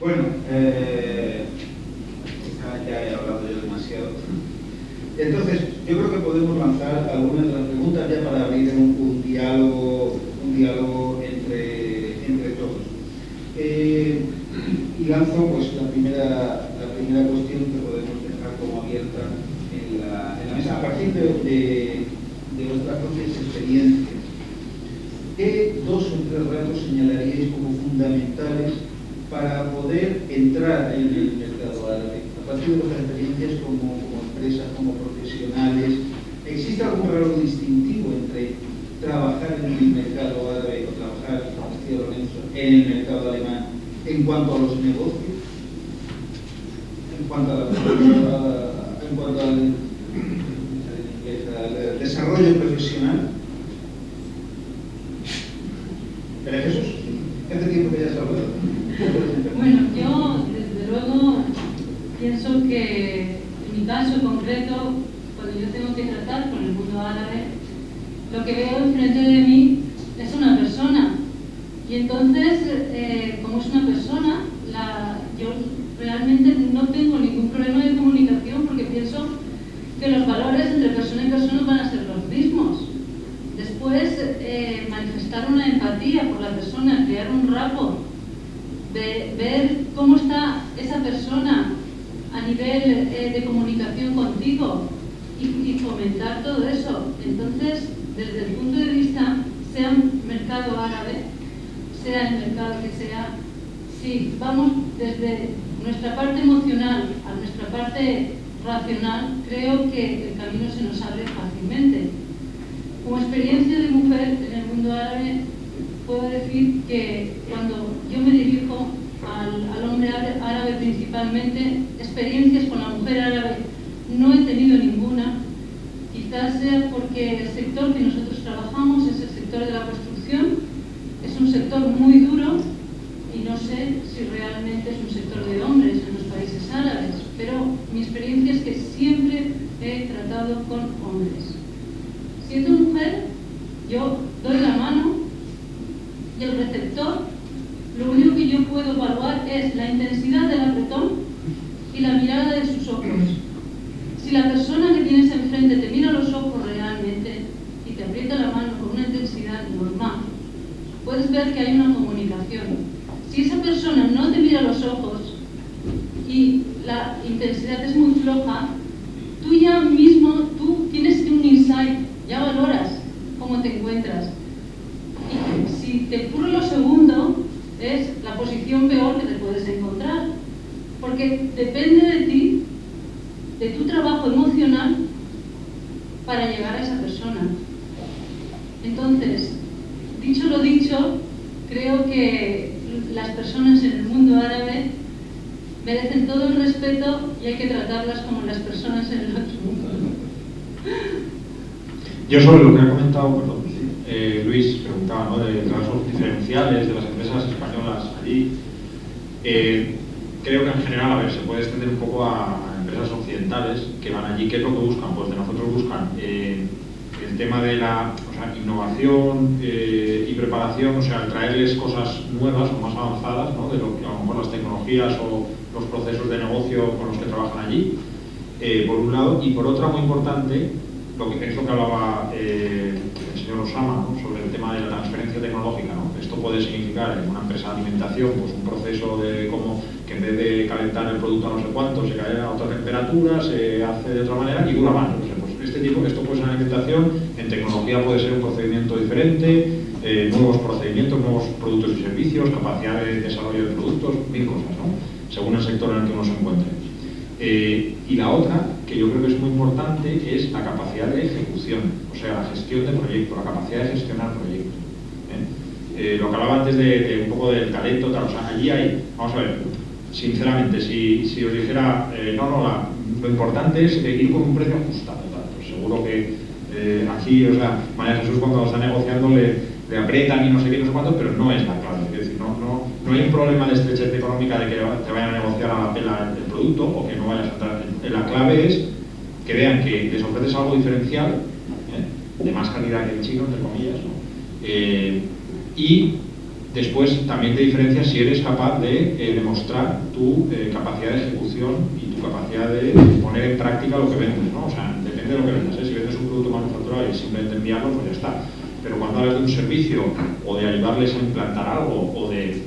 Bueno, ya he hablado yo demasiado. Entonces, yo creo que podemos lanzar algunas de las preguntas ya para abrir un diálogo entre todos. Y lanzo pues la primera cuestión que podemos dejar como abierta en la mesa, a partir de vuestras propias experiencias. ¿Qué dos o tres rasgos señalaríais como fundamentales para poder entrar en el mercado árabe? A partir de vuestras experiencias como empresas, como profesionales, ¿existe algún rasgo distintivo entre trabajar en el mercado árabe o trabajar, como decía Lorenzo, en el mercado alemán en cuanto a los negocios, en cuanto al desarrollo profesional? ¿Pero Jesús? ¿Hace tiempo que ya has hablado? Bueno, yo desde luego pienso que en mi caso concreto, cuando yo tengo que tratar con el mundo árabe, lo que veo enfrente de mí es una persona. Y entonces, como es una persona, yo realmente no tengo ningún problema de comunicación porque pienso que los valores entre persona y persona van a ser los mismos. Después, manifestar una empatía por la persona, crear un rapport, ver cómo está esa persona a nivel de comunicación contigo y fomentar todo eso. Entonces, desde el punto de vista, sea un mercado árabe, sea el mercado que sea, si vamos desde nuestra parte emocional a nuestra parte racional, creo que el camino se nos abre fácilmente. Como experiencia de mujer en el mundo árabe, puedo decir que cuando yo me dirijo al hombre árabe principalmente, experiencias con la mujer árabe no he tenido ninguna. Quizás sea porque el sector que nosotros trabajamos es el sector de la construcción, es un sector muy duro y no sé si realmente es un sector de hombres en los países árabes, pero mi experiencia es que siempre he tratado con hombres. Siendo mujer, yo doy la mano y el receptor, lo único que yo puedo evaluar es la intensidad del apretón y la mirada de sus ojos. Si la persona que tienes enfrente te mira a los ojos realmente y te aprieta la mano con una intensidad normal, puedes ver que hay una comunicación. Si esa persona no te mira a los ojos y la intensidad es muy floja, tú ya mismo, tú tienes un insight, ya valoras cómo te encuentras. Y si te ocurre lo segundo, es la posición peor que te puedes encontrar. Porque depende de ti, de tu trabajo emocional, para llegar a esa persona. Entonces, dicho lo dicho, creo que las personas en el mundo árabe merecen todo el respeto y hay que tratarlas como las personas en el otro mundo. Yo sobre lo que ha comentado, Luis preguntaba, ¿no?, de rasgos diferenciales de las empresas españolas allí. Creo que en general, a ver, se puede extender un poco a empresas occidentales que van allí. ¿Qué es lo que buscan? Pues de nosotros buscan el tema de la innovación y preparación, o sea, traerles cosas nuevas o más avanzadas, ¿no?, de lo que a lo mejor las tecnologías o los procesos de negocio con los que trabajan allí, por un lado, y por otra, muy importante, lo que es lo que hablaba el señor Osama, ¿no?, sobre el tema de la transferencia tecnológica, ¿no? Esto puede significar en una empresa de alimentación pues un proceso de cómo que en vez de calentar el producto a no sé cuánto, se cae a otra temperatura, se hace de otra manera y dura más. O sea, pues esto puede ser en alimentación, en tecnología puede ser un procedimiento diferente, nuevos procedimientos, nuevos productos y servicios, capacidad de desarrollo de productos, mil cosas, ¿no?, según el sector en el que uno se encuentre. Y la otra, que yo creo que es muy importante, es la capacidad de ejecución, o sea, la gestión de proyectos, la capacidad de gestionar proyectos. Lo que hablaba antes de un poco del talento, tal, o sea, allí hay, vamos a ver, sinceramente, si os dijera, lo importante es ir con un precio ajustado, tal, pues seguro que aquí, o sea, María Jesús cuando está negociando le aprietan y no sé qué, no sé cuánto, pero no es la clave. Es decir, no hay un problema de estrechez económica de que te vayan a negociar a la pela el producto o que no vayas a entrar. La clave es que vean que les ofreces algo diferencial, de más calidad que el chino, entre comillas, ¿no?, y después también te diferencias si eres capaz de demostrar tu capacidad de ejecución y tu capacidad de poner en práctica lo que vendes, ¿no? O sea, depende de lo que vendas, ¿eh? Si vendes un producto manufacturado y simplemente enviarlo, pues ya está. Pero cuando hablas de un servicio o de ayudarles a implantar algo o de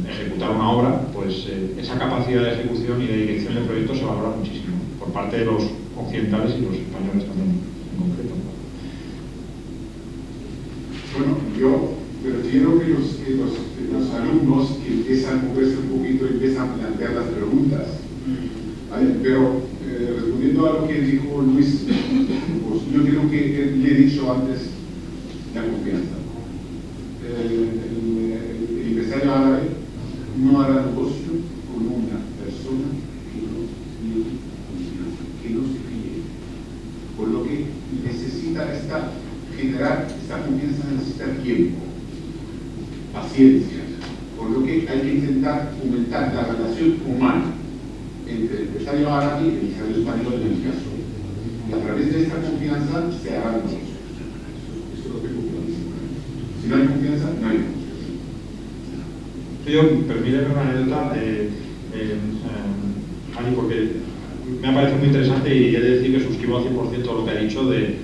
ejecutar una obra, pues esa capacidad de ejecución y de dirección del proyecto se valora muchísimo por parte de los occidentales y los españoles también en concreto. Bueno, yo prefiero que los alumnos que empiezan a moverse un poquito empiezan a plantear las preguntas, ¿vale? Pero respondiendo a lo que dijo Luis, pues yo creo que le he dicho antes la confianza. El empresario árabe no hará negocio con una persona que no tiene confianza, que no se fíe. Por lo que necesita generar esta confianza, necesita tiempo, paciencia. Por lo que hay que intentar aumentar la relación humana entre el empresario árabe y el empresario español en el caso. Y a través de esta confianza se hará negocio. Eso lo tengo clarísimo. Si no hay confianza, no hay negocio. Yo, permíteme una anécdota, Ani, porque me ha parecido muy interesante y he de decir que suscribo al 100% lo que ha dicho de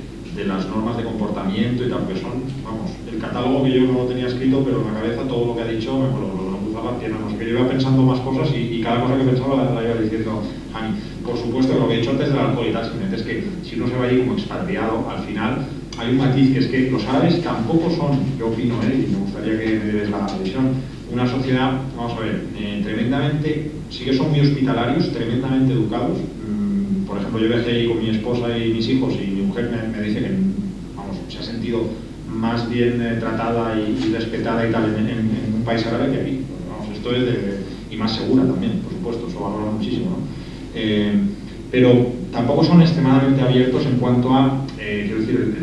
las normas de comportamiento y tal, que son, vamos, el catálogo que yo no lo tenía escrito, pero en la cabeza todo lo que ha dicho me lo cruzaba las piernas, no sé, que yo iba pensando más cosas y cada cosa que pensaba la iba diciendo Ani. Por supuesto, lo que he dicho antes del alcohol y tal, simplemente es que si uno se va allí como expatriado, al final hay un matiz, que es que los árabes tampoco son, yo opino, y me gustaría que me des la visión, una sociedad, vamos a ver, tremendamente, sí que son muy hospitalarios, tremendamente educados. Por ejemplo, yo viajé allí con mi esposa y mis hijos y mi mujer me dice que, vamos, se ha sentido más bien tratada y respetada y tal en un país árabe que aquí. Vamos, esto es y más segura también, por supuesto, eso valora muchísimo, ¿no? Pero tampoco son extremadamente abiertos en cuanto a, quiero decir,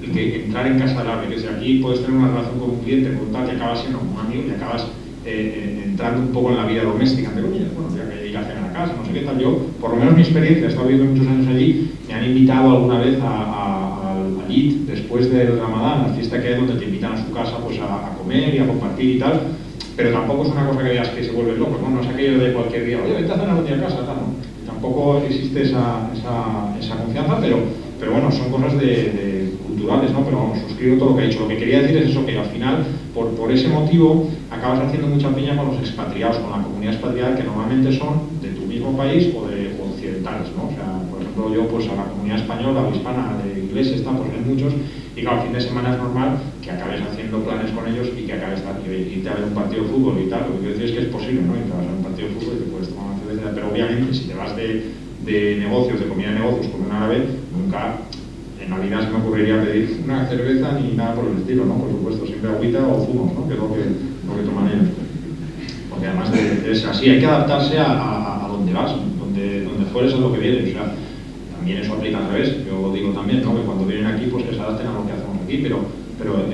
el que entrar en casa del árabe, que si aquí puedes tener una relación con un cliente, con tal, que acabas siendo un amigo y acabas entrando un poco en la vida doméstica, entre comillas, bueno, ya que ir a cenar a casa, no sé qué tal. Yo, por lo menos mi experiencia, he estado viviendo muchos años allí, me han invitado alguna vez al Eid, después del Ramadán, la fiesta que hay donde te invitan a su casa pues a comer y a compartir y tal, pero tampoco es una cosa que veas que se vuelve loco, no es aquello de cualquier día, oye, vente a cenar un día a casa, tal, no. Tampoco existe esa confianza, pero bueno, son cosas culturales, ¿no? Pero vamos, suscribo todo lo que he dicho. Lo que quería decir es eso, que al final, por ese motivo, acabas haciendo mucha piña con los expatriados, con la comunidad expatriada, que normalmente son de tu mismo país o occidentales, ¿no? O sea, por ejemplo, yo pues a la comunidad española o hispana de ingleses, pues hay muchos, y claro, al fin de semana es normal que acabes haciendo planes con ellos y que acabes irte a ver un partido de fútbol y tal. Lo que quiero decir es que es posible, ¿no? Y te vas a un partido de fútbol y te puedes tomar una cerveza, pero obviamente si te vas de negocios, de comida de negocios con un árabe, nunca en la vida se me ocurriría pedir una cerveza ni nada por el estilo, ¿no? Por supuesto, siempre agüita o zumos, ¿no? Que es lo que toman ellos. Porque además es así, hay que adaptarse a donde vas, donde fueres es lo que vienes. O sea, también eso aplica al revés. Yo digo también, ¿no? Que cuando vienen aquí, pues que se adapten a lo que hacemos aquí, pero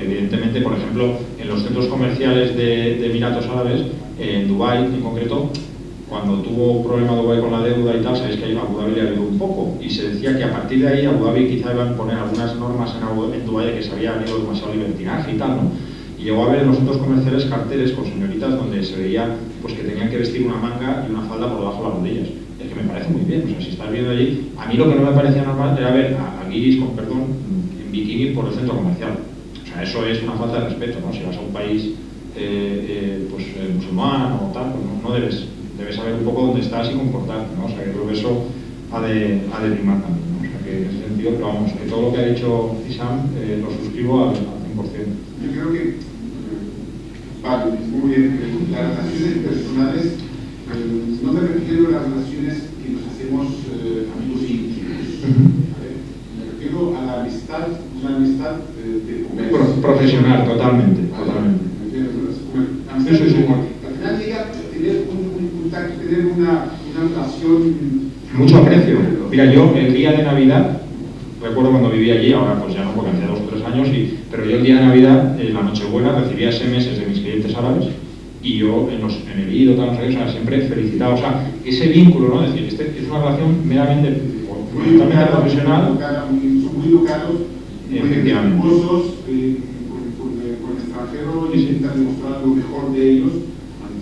evidentemente, por ejemplo, en los centros comerciales de Emiratos Árabes, en Dubái en concreto, cuando tuvo problema Dubái con la deuda y tal, sabéis que ahí Abu Dhabi le ayudó un poco y se decía que a partir de ahí Abu Dhabi quizá iban a poner algunas normas en Dubái que se había habido demasiado libertinaje y tal, ¿no? Y llegó a ver en los centros comerciales carteles con señoritas donde se veía pues que tenían que vestir una manga y una falda por debajo de las rodillas. Es que me parece muy bien, o sea, si estás viendo allí, a mí lo que no me parecía normal era ver a guiris, con perdón, en bikini por el centro comercial. O sea, eso es una falta de respeto, ¿no? Si vas a un país musulmán o tal, pues no debes saber un poco dónde estás y comportarte, ¿no? O sea, que creo que eso ha de primar también, ¿no? O sea, que en ese sentido, pero vamos, que todo lo que ha dicho Isam lo suscribo al 100%. Yo creo que, Pablo, muy bien, las relaciones personales, no me refiero a las relaciones que nos hacemos amigos íntimos, ¿vale? Me refiero a la amistad, una amistad de comercio. Profesional, totalmente. Amistad de comercio. Al final llega a tener un contacto, tener una relación. Mucho aprecio. Mira, yo el día de Navidad, recuerdo cuando vivía allí, ahora pues ya no, porque hacía 2 o 3 años, pero yo el día de Navidad, en la Nochebuena, recibía SMS de mis clientes árabes y yo en el IDO, tal, no sé qué, o sea, siempre felicitaba. O sea, ese vínculo, ¿no? Es decir, es una relación meramente profesional. Son muy educados, muy efectivamente. respetuosos con extranjeros. hacerlo y intentar demostrar lo mejor de ellos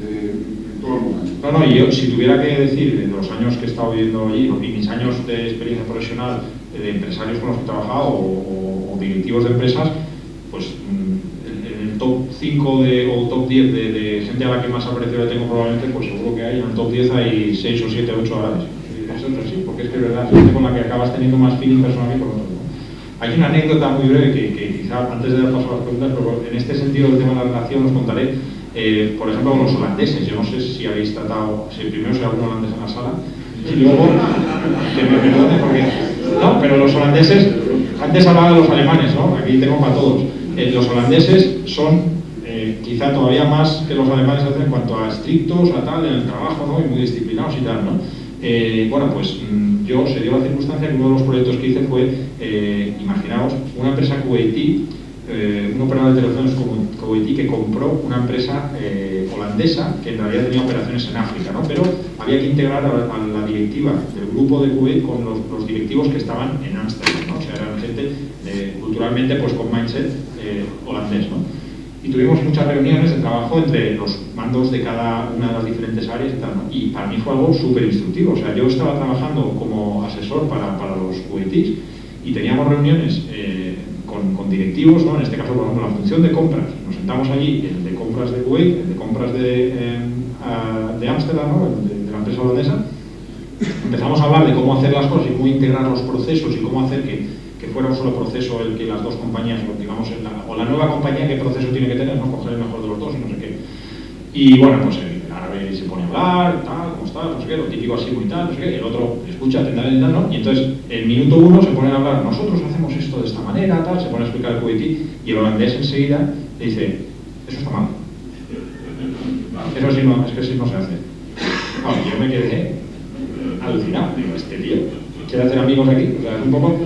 en todo el mundo. No, y yo, si tuviera que decir de los años que he estado viviendo allí y mis años de experiencia profesional de empresarios con los que he trabajado o directivos de empresas, pues en el top 5 o top 10 de gente a la que más aprecio le tengo probablemente, pues seguro que hay en el top 10 hay 6 o 7 o 8 árabes. Eso es así, porque es que es verdad, gente con la que acabas teniendo más feeling personal que con otros. Hay una anécdota muy breve que quizá antes de dar paso a las preguntas, pero en este sentido del tema de la relación os contaré, por ejemplo, con los holandeses. Yo no sé si habéis tratado, primero si hay algún holandés en la sala, y luego, que me perdone porque... No, pero los holandeses, antes hablaba de los alemanes, ¿no? Aquí tengo para todos. Los holandeses son quizá todavía más que los alemanes en cuanto a estrictos, a tal, en el trabajo, ¿no? Y muy disciplinados y tal, ¿no? Bueno, pues yo se dio la circunstancia que uno de los proyectos que hice fue, imaginaos, una empresa kuwaití, un operador de teléfonos kuwaití que compró una empresa holandesa que en realidad tenía operaciones en África, ¿no? Pero había que integrar a la directiva del grupo de Kuwait con los directivos que estaban en Ámsterdam, ¿no? O sea, eran gente culturalmente pues con mindset holandés, ¿no? Y tuvimos muchas reuniones de trabajo entre los mandos de cada una de las diferentes áreas y tal, ¿no? Y para mí fue algo súper instructivo. O sea, yo estaba trabajando como asesor para los kuwaitíes y teníamos reuniones con directivos, ¿no? En este caso, por ejemplo, la función de compras. Nos sentamos allí, el de compras de Kuwait, el de compras de Ámsterdam, ¿no? De la empresa holandesa. Empezamos a hablar de cómo hacer las cosas y cómo integrar los procesos y cómo hacer que fuera un solo proceso el que las dos compañías, digamos, o la nueva compañía, qué proceso tiene que tener, ¿no? Coger el mejor de los dos y no sé qué. Y bueno, pues el árabe se pone a hablar, tal, cómo está, no sé qué, lo típico así muy tal, no sé qué, el otro escucha, atender y tal, ¿no? Y entonces, en minuto 1 se ponen a hablar, nosotros hacemos esto de esta manera, tal, se pone a explicar el kuwaití, y el holandés enseguida le dice, eso está mal. Eso sí, no, es que sí no se hace. Bueno, yo me quedé alucinado, digo, este tío quiere hacer amigos aquí, o sea, es un poco...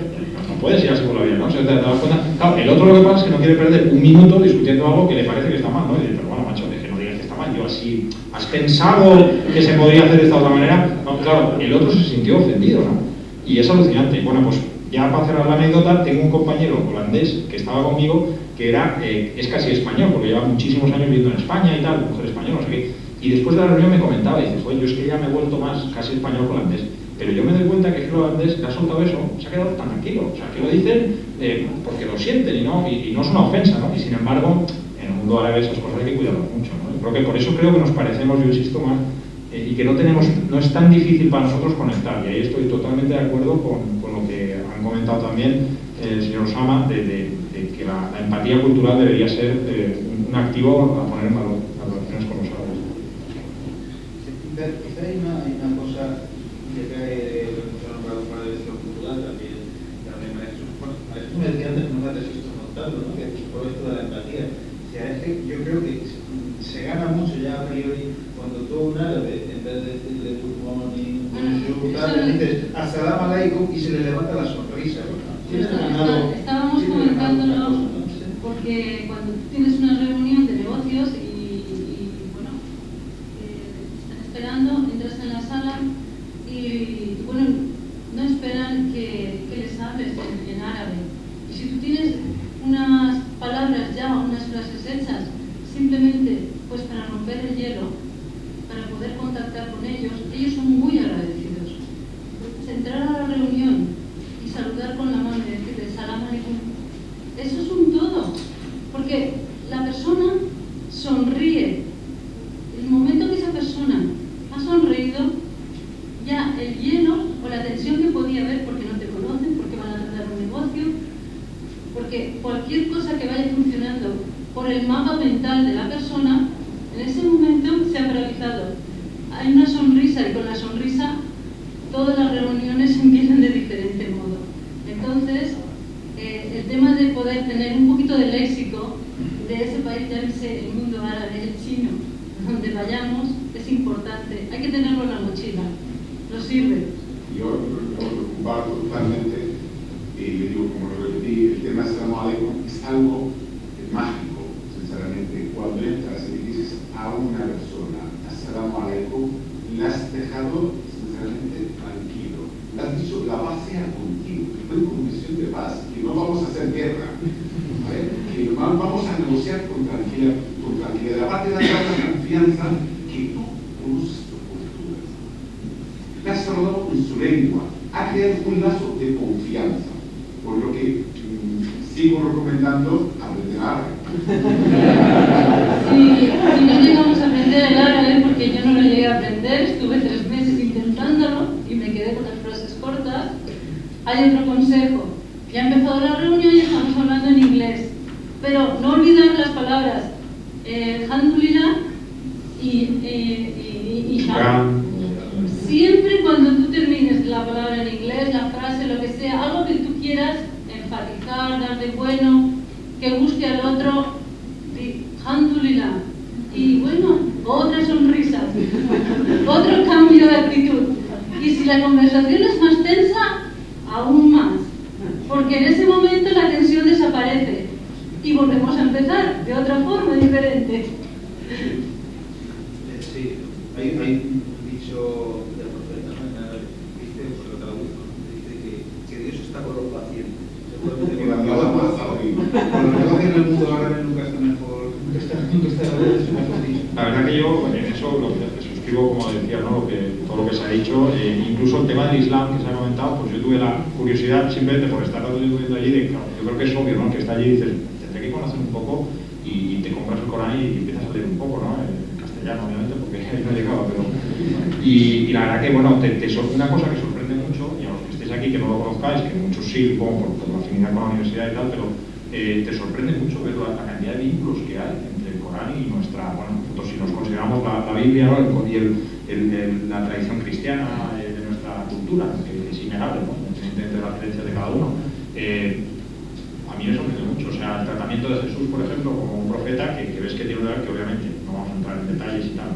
No puedes ir así por la vida, ¿no? O sea, te das cuenta. Claro, el otro lo que pasa es que no quiere perder un minuto discutiendo algo que le parece que está mal, ¿no? Y dice, pero bueno, macho, que no digas que está mal, yo así, ¿has pensado que se podría hacer de esta otra manera? No, claro, el otro se sintió ofendido, ¿no? Y es alucinante. Bueno, pues ya para cerrar la anécdota, tengo un compañero holandés que estaba conmigo que es casi español, porque lleva muchísimos años viviendo en España y tal, mujer española, no sé qué. Y después de la reunión me comentaba, y dice, yo es que ya me he vuelto más casi español que holandés. Pero yo me doy cuenta que el holandés que ha soltado eso se ha quedado tan tranquilo. O sea, que lo dicen porque lo sienten y no es una ofensa, ¿no? Y sin embargo, en el mundo árabe esas cosas hay que cuidarlas mucho, ¿no? Creo que por eso creo que nos parecemos, yo insisto más, y que no es tan difícil para nosotros conectar. Y ahí estoy totalmente de acuerdo con lo que han comentado también el señor Osama, de que la empatía cultural debería ser un activo a poner en valor las relaciones con los árabes. Quizá hay una cosa que trae nombrado para el estilo cultural también Maestro. Bueno, Maestro me decía antes, no te estoy notando, ¿no? Que por esto de la empatía. O sea, es que yo creo que se gana mucho ya a priori cuando tú un árabe, en vez de decirle good morning, le dices assalamu alaikum y se le levanta la sonrisa. Estábamos comentándolo porque cuando tienes una reunión de negocios y bueno, están esperando, entras en la sala y bueno, no esperan que les hables en árabe. Y si tú tienes unas palabras ya, unas frases hechas, simplemente pues para romper el hielo, para poder contactar con ellos son muy agradecidos. Entrar a la reunión y saludar con la mano y decirle salam alaikum, eso es un todo, porque la persona sonríe. El momento que esa persona ha sonreído, ya el hielo o la tensión que podía haber porque no te conocen, porque van a tratar un negocio, porque cualquier cosa que vaya funcionando por el mapa mental de la persona, en ese momento se ha paralizado. Hay una sonrisa y con la sonrisa todas las reuniones empiezan de diferente modo. Entonces, el tema de poder tener un poquito de léxico de ese país, llámese el mundo árabe, el chino, donde vayamos, es importante. Hay que tenerlo en la mochila. Nos sirve. Yo lo comparto totalmente y le digo, como lo repetí, el tema Assalamu alaikum es algo mágico, sinceramente. Cuando entras y dices a una persona Assalamu alaikum, le has dejado sinceramente tranquilo. Le has dicho la paz sea contigo, que estoy con misión de paz, que no vamos a hacer guerra, ¿vale? Que vamos a negociar con tranquilidad. tranquilidad. Aparte de dar la confianza que tú conoces tu cultura. Le has saludado en su lengua. Ha creado un lazo de confianza. Por lo que sigo recomendando aprender árabe. Sí, no llegamos a aprender el árabe porque yo no lo llegué a aprender. Estuve 3 meses intentándolo y me quedé con las frases cortas. Hay otro consejo. Ya ha empezado la reunión y estamos hablando en inglés. Pero no olvidar las palabras alhamdulillah y sham. Siempre cuando tú termines la palabra en inglés, la frase, lo que sea, algo que tú quieras enfatizar, dar de bueno, que guste al otro, di alhamdulillah. Y bueno, otra sonrisa, otro cambio de actitud. Y si la conversación es más tensa, aún más. Porque en ese momento la tensión desaparece y volvemos a empezar de otra forma diferente. Sí, hay un dicho del profeta, dice, pues lo traduzco, dice que Dios está con los pacientes. Seguramente que con lo que va a hacer el mundo ahora nunca está mejor, nunca está mejor dicho. La verdad que yo en eso lo que suscribo, como decía, ¿no? Todo lo que se ha dicho, incluso el tema del Islam que se ha comentado, pues yo tuve la curiosidad simplemente por estar viviendo allí, de, claro, yo creo que es obvio, ¿no? Que está allí y dices, tendré que conocer un poco y te compras el Corán y empiezas a leer un poco, ¿no? En castellano, obviamente, porque ahí no llegaba, pero... Y la verdad que, bueno, una cosa que sorprende mucho, y a los que estéis aquí que no lo conozcáis, que muchos sí, supongo, por la afinidad con la universidad y tal, pero te sorprende mucho ver la cantidad de vínculos que hay entre el Corán y nuestra, bueno, nosotros si nos consideramos la Biblia, ¿no? Y la tradición cristiana de nuestra cultura, que es innegable, ¿no? Independientemente de la creencia de cada uno. A mí me sorprende mucho, o sea, el tratamiento de Jesús, por ejemplo, como un profeta, que ves que tiene un lugar que obviamente no vamos a entrar en detalles y tal,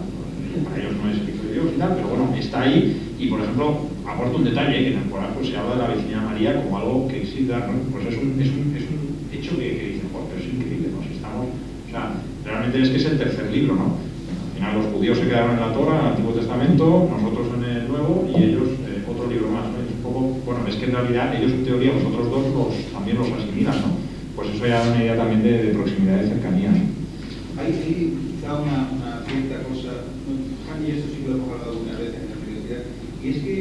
para ellos no es el hijo de Dios y tal, pero bueno, está ahí y, por ejemplo, aporta un detalle, que en el Corán pues, se habla de la Virgen María como algo que existe, ¿no? Pues es un hecho que dicen, oh, pero es increíble, ¿no? Si estamos, o sea, realmente es que es el tercer libro, ¿no? Al final los judíos se quedaron en la Torá, en el Antiguo Testamento, nosotros en el Nuevo y ellos otro libro más, ¿no? Es un poco, bueno, es que en realidad ellos en teoría, los otros dos también los asimilan, ¿no? Pues eso ya da una idea también de proximidad y de cercanía, ¿no? Hay quizá una cierta cosa, y esto sí que lo hemos hablado alguna vez en la universidad, y es que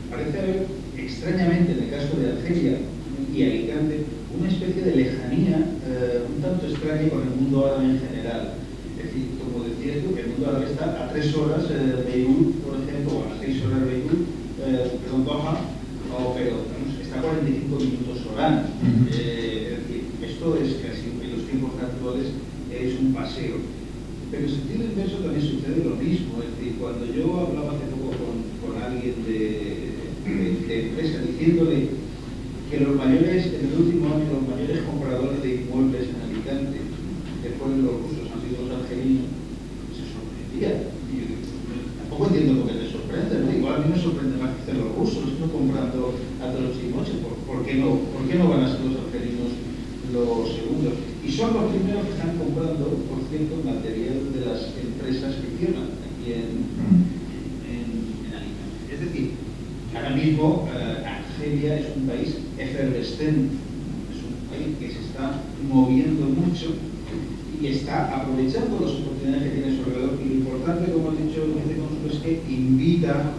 parece haber, extrañamente en el caso de Argelia y Alicante, una especie de lejanía un tanto extraña con el mundo árabe en general. Es decir, como decías tú, que el mundo árabe está a 3 horas de Beirut, por ejemplo, o a 6 horas de Beirut, perdón, Doha, pero está a 45 minutos Orán. Es decir, esto es casi en los tiempos actuales es un paseo. Pero en sentido inverso también sucede lo mismo. Es decir, cuando yo hablaba hace poco con alguien de empresa diciéndole que en el último año, los mayores compradores de inmuebles en Alicante, después de los rusos, han sido los argelinos, se sorprendía. Y yo digo, tampoco entiendo por qué te sorprende, ¿no? Igual a mí me sorprende más que los rusos, no comprando a todos los chimoches. ¿Por qué no van a ser los argelinos los segundos? Y son los primeros que están comprando, por cierto, material de las empresas que firman aquí en Alicante. Es decir, ahora mismo Argelia es un país efervescente, es un país que se está moviendo mucho y está aprovechando las oportunidades que tiene a su alrededor. Y lo importante, como ha dicho el vicecónsul, es que invita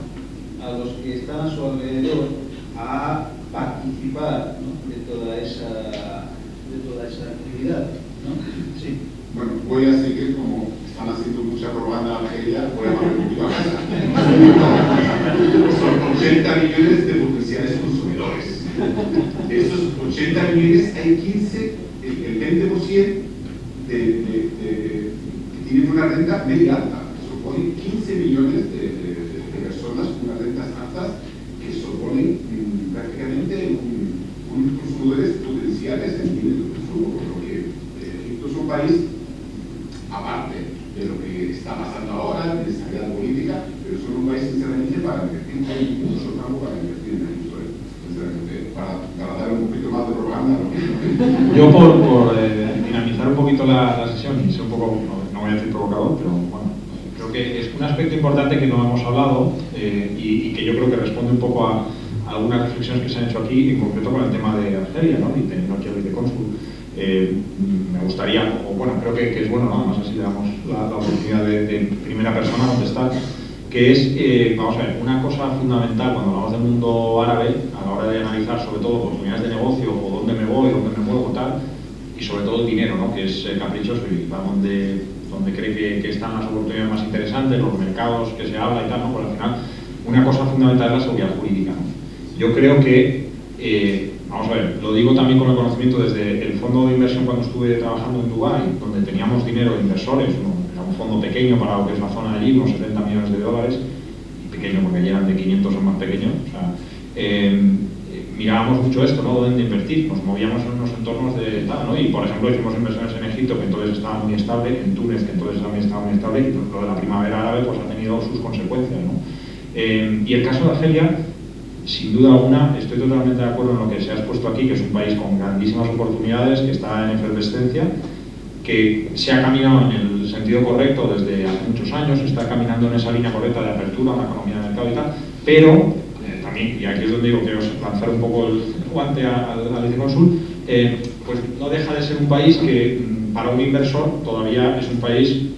a los que están a su alrededor a participar, ¿no? de toda esa actividad, ¿no? Sí. Bueno, voy a seguir como están haciendo mucha propaganda a Argelia, voy a mandar un poquito a casa. Son 80 millones de potenciales consumidores. De esos 80 millones hay 15, el 20% que tienen una renta media alta. Supone 15 millones de personas con unas rentas altas que suponen prácticamente unos consumidores potenciales en bienes de consumo, por lo que Egipto es un país, aparte de lo que está pasando ahora, de estabilidad política, pero son un país sinceramente para invertir, hay mucho campo para invertir en Egipto, sinceramente, para dar un poquito más de propaganda. ¿No? Yo por dinamizar un poquito la sesión y ser un poco, no voy a decir provocador, pero bueno, creo que es un aspecto importante que no hemos hablado y que yo creo que responde un poco a algunas reflexiones que se han hecho aquí, en concreto con el tema de Argelia, ¿no? Y teniendo aquí al vicecónsul. Me gustaría, o bueno, creo que es bueno, ¿no? Además así le damos la oportunidad de primera persona contestar, que es, vamos a ver, una cosa fundamental cuando hablamos del mundo árabe, a la hora de analizar sobre todo oportunidades de negocio, o dónde me voy, dónde me muevo, tal, y sobre todo el dinero, ¿no? Que es caprichoso y va donde cree que están las oportunidades más interesantes, los mercados que se habla y tal, ¿no? Pues al final, una cosa fundamental es la seguridad jurídica, ¿no? Yo creo que, vamos a ver, lo digo también con el conocimiento desde el fondo de inversión cuando estuve trabajando en Dubái, donde teníamos dinero de inversores, ¿no? Era un fondo pequeño para lo que es la zona de allí, unos 70 millones de dólares, y pequeño porque allí eran de 500 o más pequeños, o sea, mirábamos mucho esto, ¿no? Dónde invertir, nos movíamos en unos entornos de tal, ¿no? Y por ejemplo hicimos inversiones en Egipto, que entonces estaba muy estable, en Túnez, que entonces también estaba muy estable, y lo de la primavera árabe pues ha tenido sus consecuencias, ¿no? Y el caso de Argelia, sin duda alguna, estoy totalmente de acuerdo en lo que se ha expuesto aquí, que es un país con grandísimas oportunidades, que está en efervescencia, que se ha caminado en el sentido correcto desde hace muchos años, está caminando en esa línea correcta de apertura a una economía de mercado y tal, pero también, y aquí es donde digo que quiero lanzar un poco el guante al vicecónsul, pues no deja de ser un país que para un inversor todavía es un país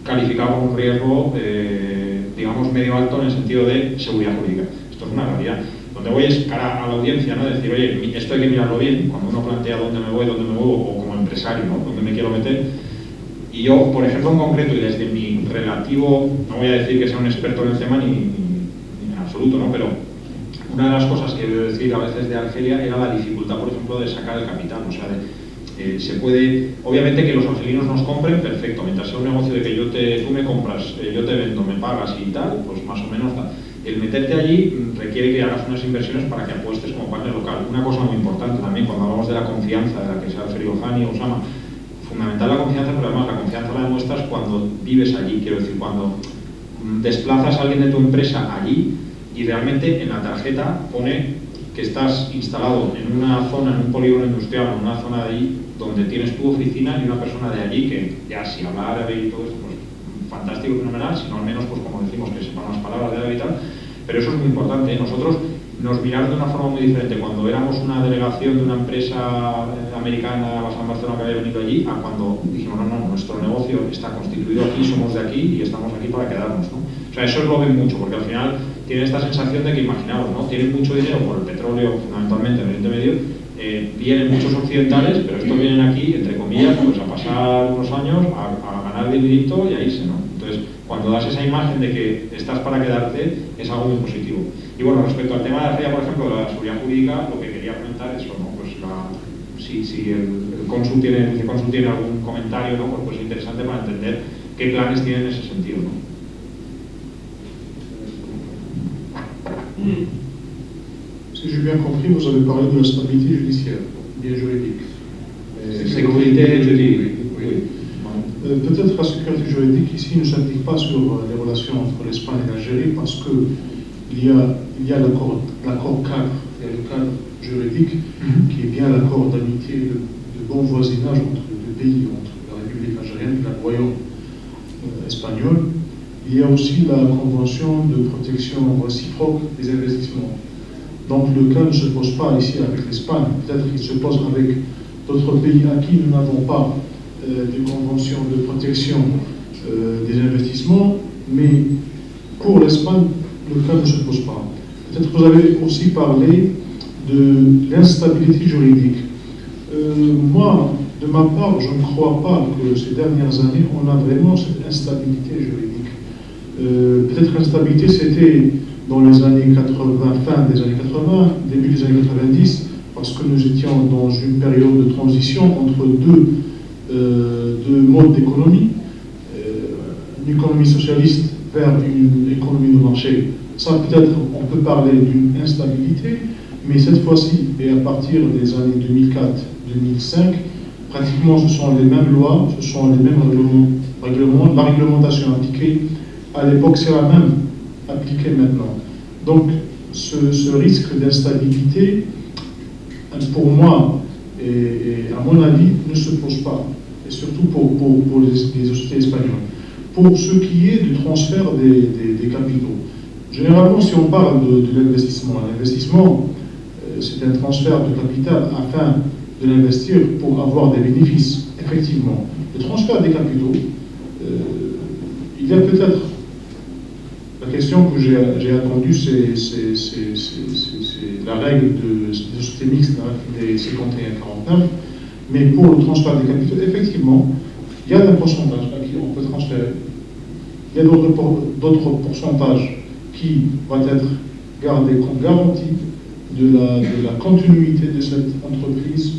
calificado con un riesgo, digamos, medio alto en el sentido de seguridad jurídica. Esto es una realidad. Donde voy es cara a la audiencia, ¿no? Decir, oye, esto hay que mirarlo bien, cuando uno plantea dónde me voy, dónde me muevo, o como empresario, ¿no? Dónde me quiero meter. Y yo, por ejemplo, en concreto, y desde mi relativo, no voy a decir que sea un experto en el tema ni en absoluto, ¿no? Pero una de las cosas que debo decir a veces de Argelia era la dificultad, por ejemplo, de sacar el capital. O sea, se puede, obviamente que los argelinos nos compren, perfecto, mientras sea un negocio de que tú me compras, yo te vendo, me pagas y tal, pues más o menos tal. El meterte allí requiere que hagas unas inversiones para que apuestes como partner local. Una cosa muy importante también, cuando hablamos de la confianza, de la que se ha referido Hani o Osama, fundamental la confianza, pero además la confianza la demuestras cuando vives allí, quiero decir, cuando desplazas a alguien de tu empresa allí y realmente en la tarjeta pone que estás instalado en una zona, en un polígono industrial, en una zona de allí, donde tienes tu oficina y una persona de allí que ya si habla árabe y todo esto, pues fantástico, fenomenal, sino al menos, pues como decimos, que sepan las palabras de árabe y tal, pero eso es muy importante, ¿eh? Nosotros nos miraron de una forma muy diferente cuando éramos una delegación de una empresa americana basada en Barcelona que había venido allí, a cuando dijimos, no, nuestro negocio está constituido aquí, somos de aquí y estamos aquí para quedarnos, ¿no? O sea, eso lo ven mucho, porque al final tienen esta sensación de que, imaginaos, ¿no? Tienen mucho dinero por el petróleo, fundamentalmente en Oriente Medio, vienen muchos occidentales, pero estos vienen aquí, entre comillas, pues a pasar unos años, a ganar dinerito y a irse, ¿no? Entonces, cuando das esa imagen de que estás para quedarte, es algo muy positivo. Y bueno, respecto al tema de Argelia, por ejemplo, de la seguridad jurídica, lo que quería comentar es eso, ¿no? Pues si el vicecónsul tiene algún comentario, ¿no? Pues es interesante para entender qué planes tienen en ese sentido, ¿no? Si j'ai bien compris, vous avez parlé de la stabilité judiciaire, bien juridique. Sécurité juridique, oui. Peut-être la sécurité juridique ici ne s'applique pas sur les relations entre l'Espagne et l'Algérie parce qu'il y a l'accord cadre, il y a le cadre juridique qui est bien l'accord d'amitié, de bon voisinage entre les deux pays, entre la République algérienne et le royaume espagnol. Il y a aussi la convention de protection réciproque des investissements. Donc le cas ne se pose pas ici avec l'Espagne, peut-être qu'il se pose avec d'autres pays à qui nous n'avons pas de convention de protection des investissements, mais pour l'Espagne, le cas ne se pose pas. Peut-être que vous avez aussi parlé de l'instabilité juridique. Moi, de ma part, je ne crois pas que ces dernières années, on a vraiment cette instabilité juridique. Peut-être l'instabilité, c'était dans les années 80, fin des années 80, début des années 90, parce que nous étions dans une période de transition entre deux modes d'économie, une économie socialiste vers une économie de marché. Ça, peut-être, on peut parler d'une instabilité, mais cette fois-ci, et à partir des années 2004-2005, pratiquement ce sont les mêmes lois, ce sont les mêmes règlements, la réglementation appliquée à l'époque, c'est la même appliquée maintenant. Donc, ce risque d'instabilité, pour moi, et à mon avis, ne se pose pas, et surtout pour les sociétés espagnoles. Pour ce qui est du transfert des capitaux, généralement, si on parle de l'investissement, c'est un transfert de capital afin de l'investir pour avoir des bénéfices. Effectivement, le transfert des capitaux, il y a peut-être, la question que j'ai attendue, c'est la règle de société mixte des 51-49, mais pour le transfert des capitaux, effectivement, il y a un pourcentage à qui on peut transférer. Il y a d'autres pourcentages qui vont être gardés comme garantie de la continuité de cette entreprise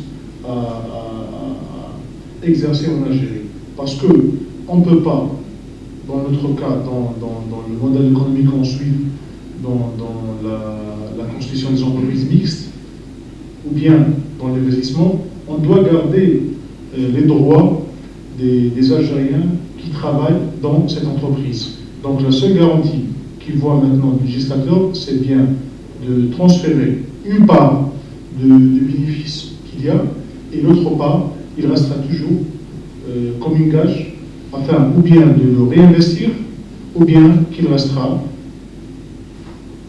à exercer en Algérie. Parce qu'on ne peut pas, dans notre cas, dans le modèle économique qu'on suit, dans la constitution des entreprises mixtes, ou bien dans l'investissement, on doit garder les droits des Algériens qui travaillent dans cette entreprise. Donc la seule garantie qu'il voit maintenant le législateur, c'est bien de transférer une part de bénéfices qu'il y a, et l'autre part, il restera toujours comme une gage, afin ou bien de le réinvestir, ou bien qu'il restera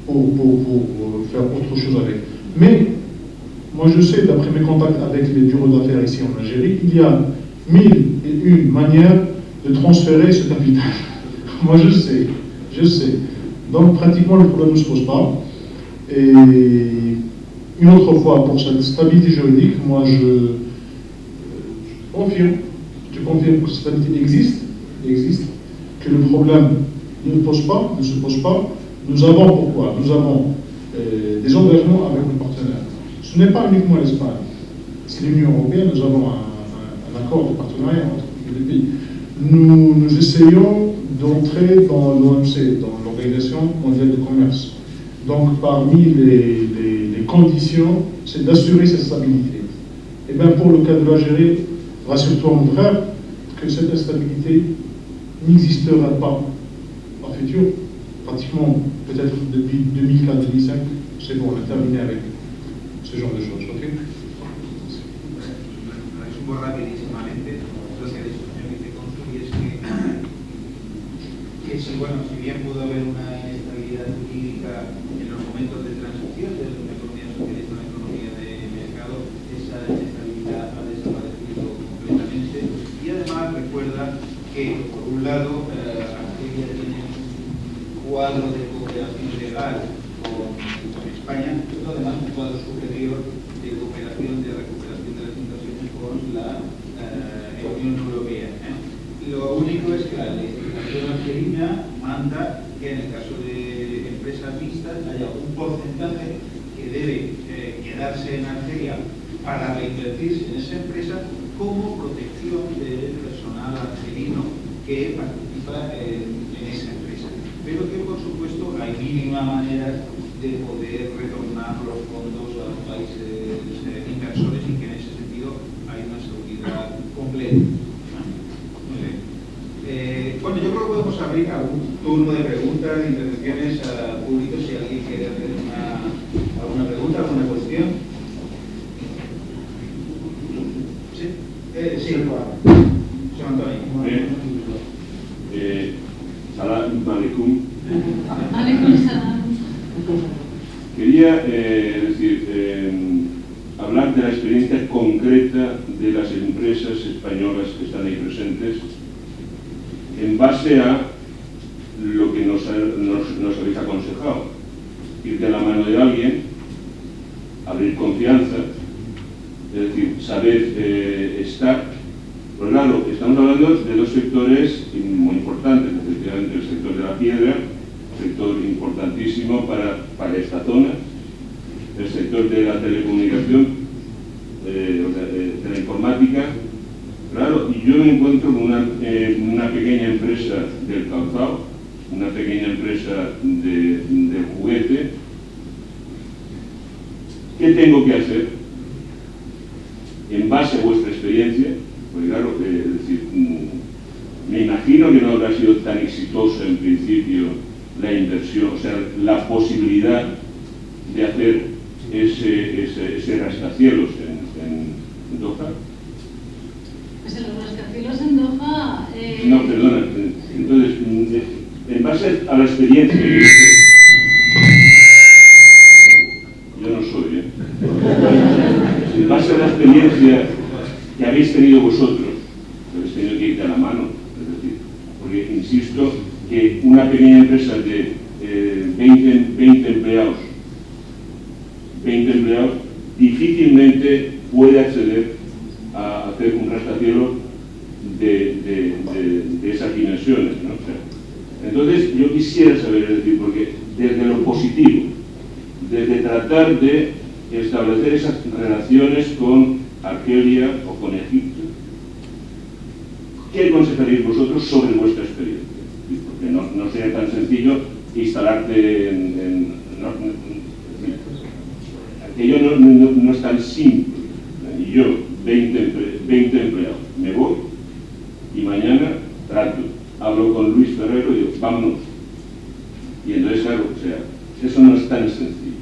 pour faire autre chose avec. Mais moi je sais, d'après mes contacts avec les bureaux d'affaires ici en Algérie, il y a 1001 manières de transférer ce capital. Moi je sais. Donc pratiquement le problème ne se pose pas. Et une autre fois, pour cette stabilité juridique, moi je confirme que cette stabilité existe, que le problème ne se pose pas. Nous avons pourquoi? Nous avons des engagements avec nos partenaires. Ce n'est pas uniquement l'Espagne, c'est l'Union européenne. Nous avons un accord de partenariat entre les pays. Nous essayons d'entrer dans l'OMC, dans l'Organisation mondiale du commerce. Donc parmi les conditions, c'est d'assurer cette stabilité. Et bien pour le cas de l'Algérie, rassure-toi mon frère, que cette instabilité n'existera pas en futur. Pratiquement, peut-être depuis 2004-2005, c'est bon, on a terminé avec ce genre de choses. Ok? Resumo rapidísimamente lo que ha dicho el señor vicecónsul, y es que si bien pudo haber una inestabilidad jurídica en los momentos de transición de una economía socialista a una economía de mercado, esa inestabilidad ha desaparecido completamente. Y además recuerda que, por un lado, Argelia tiene un cuadro de cooperación legal con España, pero además un cuadro superior de cooperación, de recuperación de las inversiones con la Unión Europea. Lo único es que la legislación algerina manda que en el caso de empresas mixtas haya un porcentaje que debe quedarse en Argelia para reinvertirse en esa empresa como protección del personal argelino que participa en esa empresa. Pero que, por supuesto, hay mínimas maneras de poder retornar los fondos a los países inversores y que en ese sentido hay una seguridad completa. Muy bien. Bueno, yo creo que podemos abrir algún turno de preguntas, de intervenciones al público, si alguien quiere hacer alguna pregunta, alguna cuestión. Sí, sí, Señor Antonio. Salam alaikum. Alaikum salam. Quería hablar de la experiencia concreta de las empresas españolas que están ahí presentes en base a lo que nos habéis aconsejado. Ir de la mano de alguien, abrir confianza, es decir, saber estar. Pues claro, estamos hablando de dos sectores muy importantes, efectivamente el sector de la piedra, sector importantísimo para esta zona, el sector de la telecomunicación, de la informática. Claro, y yo me encuentro con una pequeña empresa del calzado, una pequeña empresa de juguete. ¿Qué tengo que hacer? En base a vuestra experiencia, pues claro, es decir, me imagino que no habrá sido tan exitosa en principio la inversión, o sea, la posibilidad de hacer ese rascacielos en Doha. Pues en los rascacielos en Doha... No, perdona. Entonces, en base a la experiencia que yo no soy, en base a la experiencia experiencia que habéis tenido vosotros, que habéis tenido que ir de la mano, es decir, porque insisto que una pequeña empresa de 20 empleados difícilmente puede acceder a hacer un rascacielos de esas dimensiones, ¿no? O sea, entonces yo quisiera saber, es decir, porque desde lo positivo, desde tratar de establecer esas relaciones con Argelia o con Egipto, ¿qué aconsejaréis vosotros sobre vuestra experiencia? Porque no sería tan sencillo instalarte aquello no es tan simple. Y yo, 20 empleados, me voy y mañana trato, hablo con Luis Ferrero y digo, vámonos. Y entonces, claro, o sea, eso no es tan sencillo.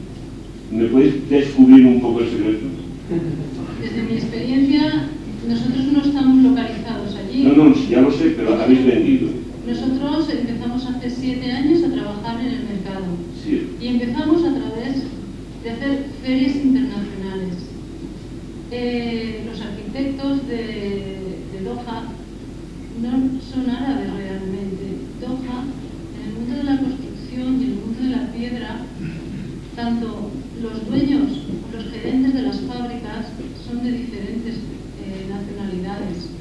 ¿Me podéis descubrir un poco el secreto? Desde mi experiencia, nosotros no estamos localizados allí. No, ya lo sé, pero habéis vendido. Nosotros empezamos hace 7 años a trabajar en el mercado. Sí. Y empezamos a través de hacer ferias internacionales. Los arquitectos de Doha no son árabes realmente. Doha, en el mundo de la construcción y en el mundo de la piedra, tanto los dueños, los gerentes de las fábricas son de diferentes nacionalidades.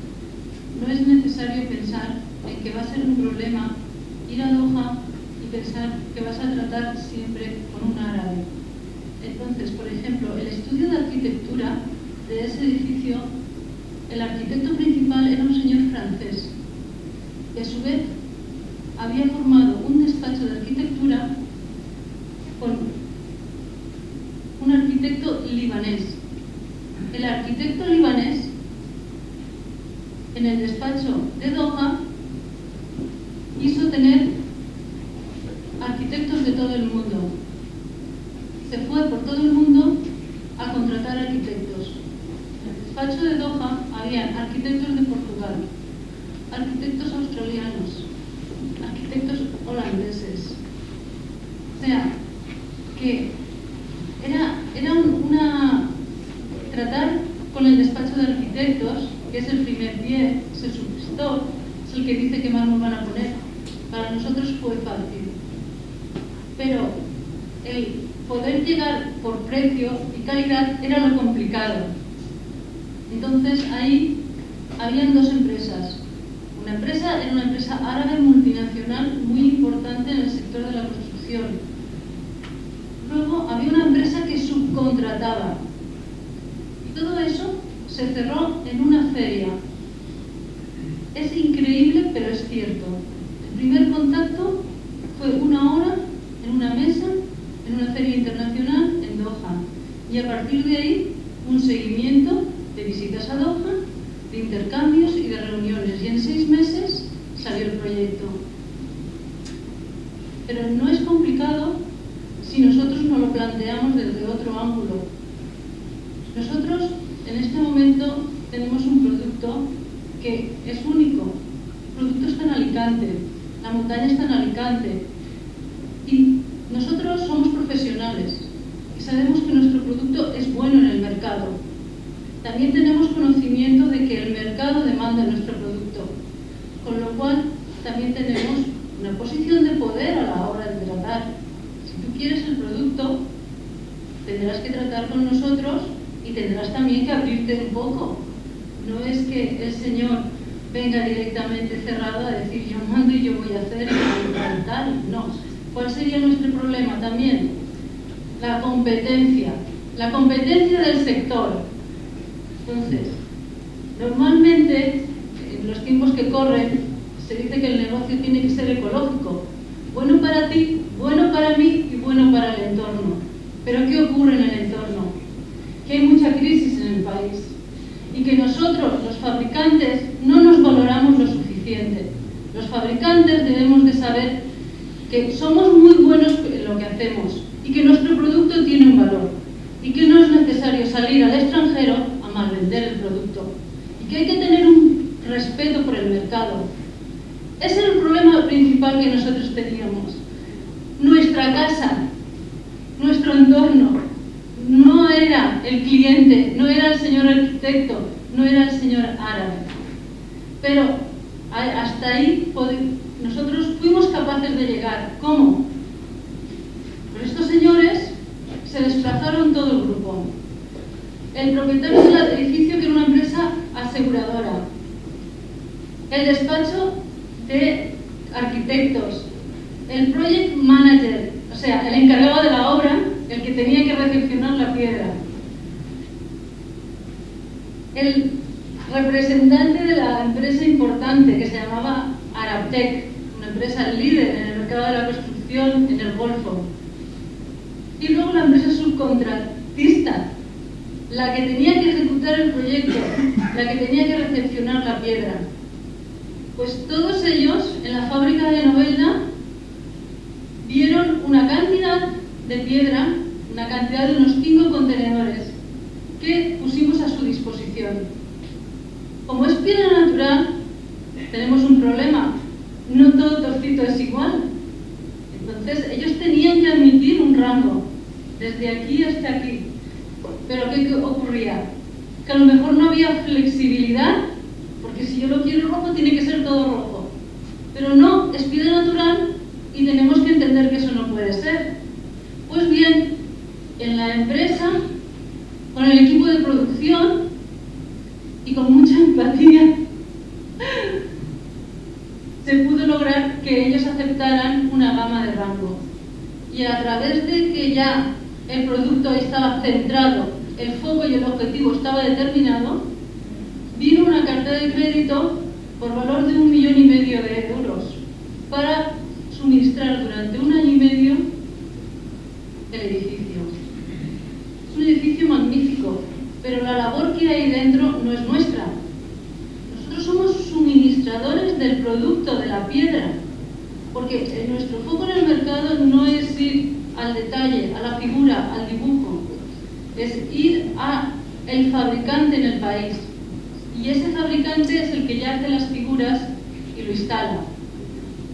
No es necesario pensar en que va a ser un problema ir a Doha y pensar que vas a tratar siempre con un árabe. Entonces, por ejemplo, el estudio de arquitectura de ese edificio, el arquitecto principal era un señor francés, que a su vez había formado un despacho de arquitectura con un arquitecto libanés. El arquitecto libanés, en el despacho de Doha, quiso tener arquitectos de todo el mundo. Se fue por todo el mundo a contratar arquitectos. En el despacho de Doha había arquitectos de Portugal, arquitectos australianos, arquitectos holandeses. O sea, que era tratar con el despacho de arquitectos, que es el primer pie, es el supervisor, es el que dice qué mármol van a poner. Para nosotros fue fácil. Pero el poder llegar por precio y calidad era lo complicado. Entonces ahí habían 2 empresas. Una empresa era una empresa árabe multinacional muy importante en el sector de la construcción. Luego había una empresa que subcontrataba. Y todo eso se cerró en una feria. Es increíble, pero es cierto. El primer contacto fue 1 hora en una mesa en una feria internacional en Doha. Y a partir de ahí, un seguimiento de visitas a Doha, de intercambios y de reuniones. Y en 6 meses salió el proyecto. Pero no es complicado si nosotros no lo planteamos desde otro ángulo. Nosotros, en este momento, tenemos un producto que es único. El producto está en Alicante, la montaña está en Alicante. Y nosotros somos profesionales y sabemos que nuestro producto es bueno en el mercado. También tenemos conocimiento de que el mercado demanda nuestro producto, con lo cual también tenemos una posición de poder a la hora de tratar. Si tú quieres el producto, tendrás que tratar con nosotros y tendrás también que abrirte un poco. No es que el señor venga directamente cerrado a decir yo mando y yo voy a hacer y tal. No. ¿Cuál sería nuestro problema también? La competencia del sector. Entonces, normalmente, en los tiempos que corren, se dice que el negocio tiene que ser ecológico. Bueno para ti, bueno para mí y bueno para el entorno. Pero ¿qué ocurre en el entorno? Que hay mucha crisis en el país y que nosotros, los fabricantes, no nos valoramos lo suficiente. Los fabricantes debemos de saber que somos muy buenos en lo que hacemos y que nuestro producto tiene un valor y que no es necesario salir al extranjero a malvender el producto y que hay que tener un respeto por el mercado. Ese es el problema principal que nosotros teníamos. Nuestra casa, nuestro entorno, no no era el cliente, no era el señor arquitecto, no era el señor árabe. Pero hasta ahí nosotros fuimos capaces de llegar. ¿Cómo? Pues estos señores se desplazaron todo el grupo. El propietario del edificio, que era una empresa aseguradora. El despacho de arquitectos. El project manager, o sea, el encargado de la obra, el que tenía que recepcionar la piedra. El representante de la empresa importante que se llamaba Arabtec, una empresa líder en el mercado de la construcción en el Golfo. Y luego la empresa subcontratista, la que tenía que ejecutar el proyecto, la que tenía que recepcionar la piedra. Pues todos ellos en la fábrica de Novelda vieron una cantidad de piedra, una cantidad de unos 5 contenedores que pusimos a su disposición. Como es piedra natural, tenemos un problema. No todo trocito es igual. Entonces, ellos tenían que admitir un rango, desde aquí hasta aquí. Pero ¿qué ocurría? Que a lo mejor no había flexibilidad, porque si yo lo quiero rojo, tiene que ser todo rojo. Pero no, es piedra natural y tenemos que entender que eso no puede ser. Pues bien, en la empresa, con el equipo de producción y con mucha empatía, se pudo lograr que ellos aceptaran una gama de rango. Y a través de que ya el producto estaba centrado, el foco y el objetivo estaba determinado, vino una carta de crédito por valor de 1,5 millones de euros para suministrar durante 1 año y medio el edificio. Es un edificio magnífico, pero la labor que hay dentro no es nuestra. Nosotros somos suministradores del producto, de la piedra, porque nuestro foco en el mercado no es ir al detalle, a la figura, al dibujo, es ir al fabricante en el país. Y ese fabricante es el que ya hace las figuras y lo instala.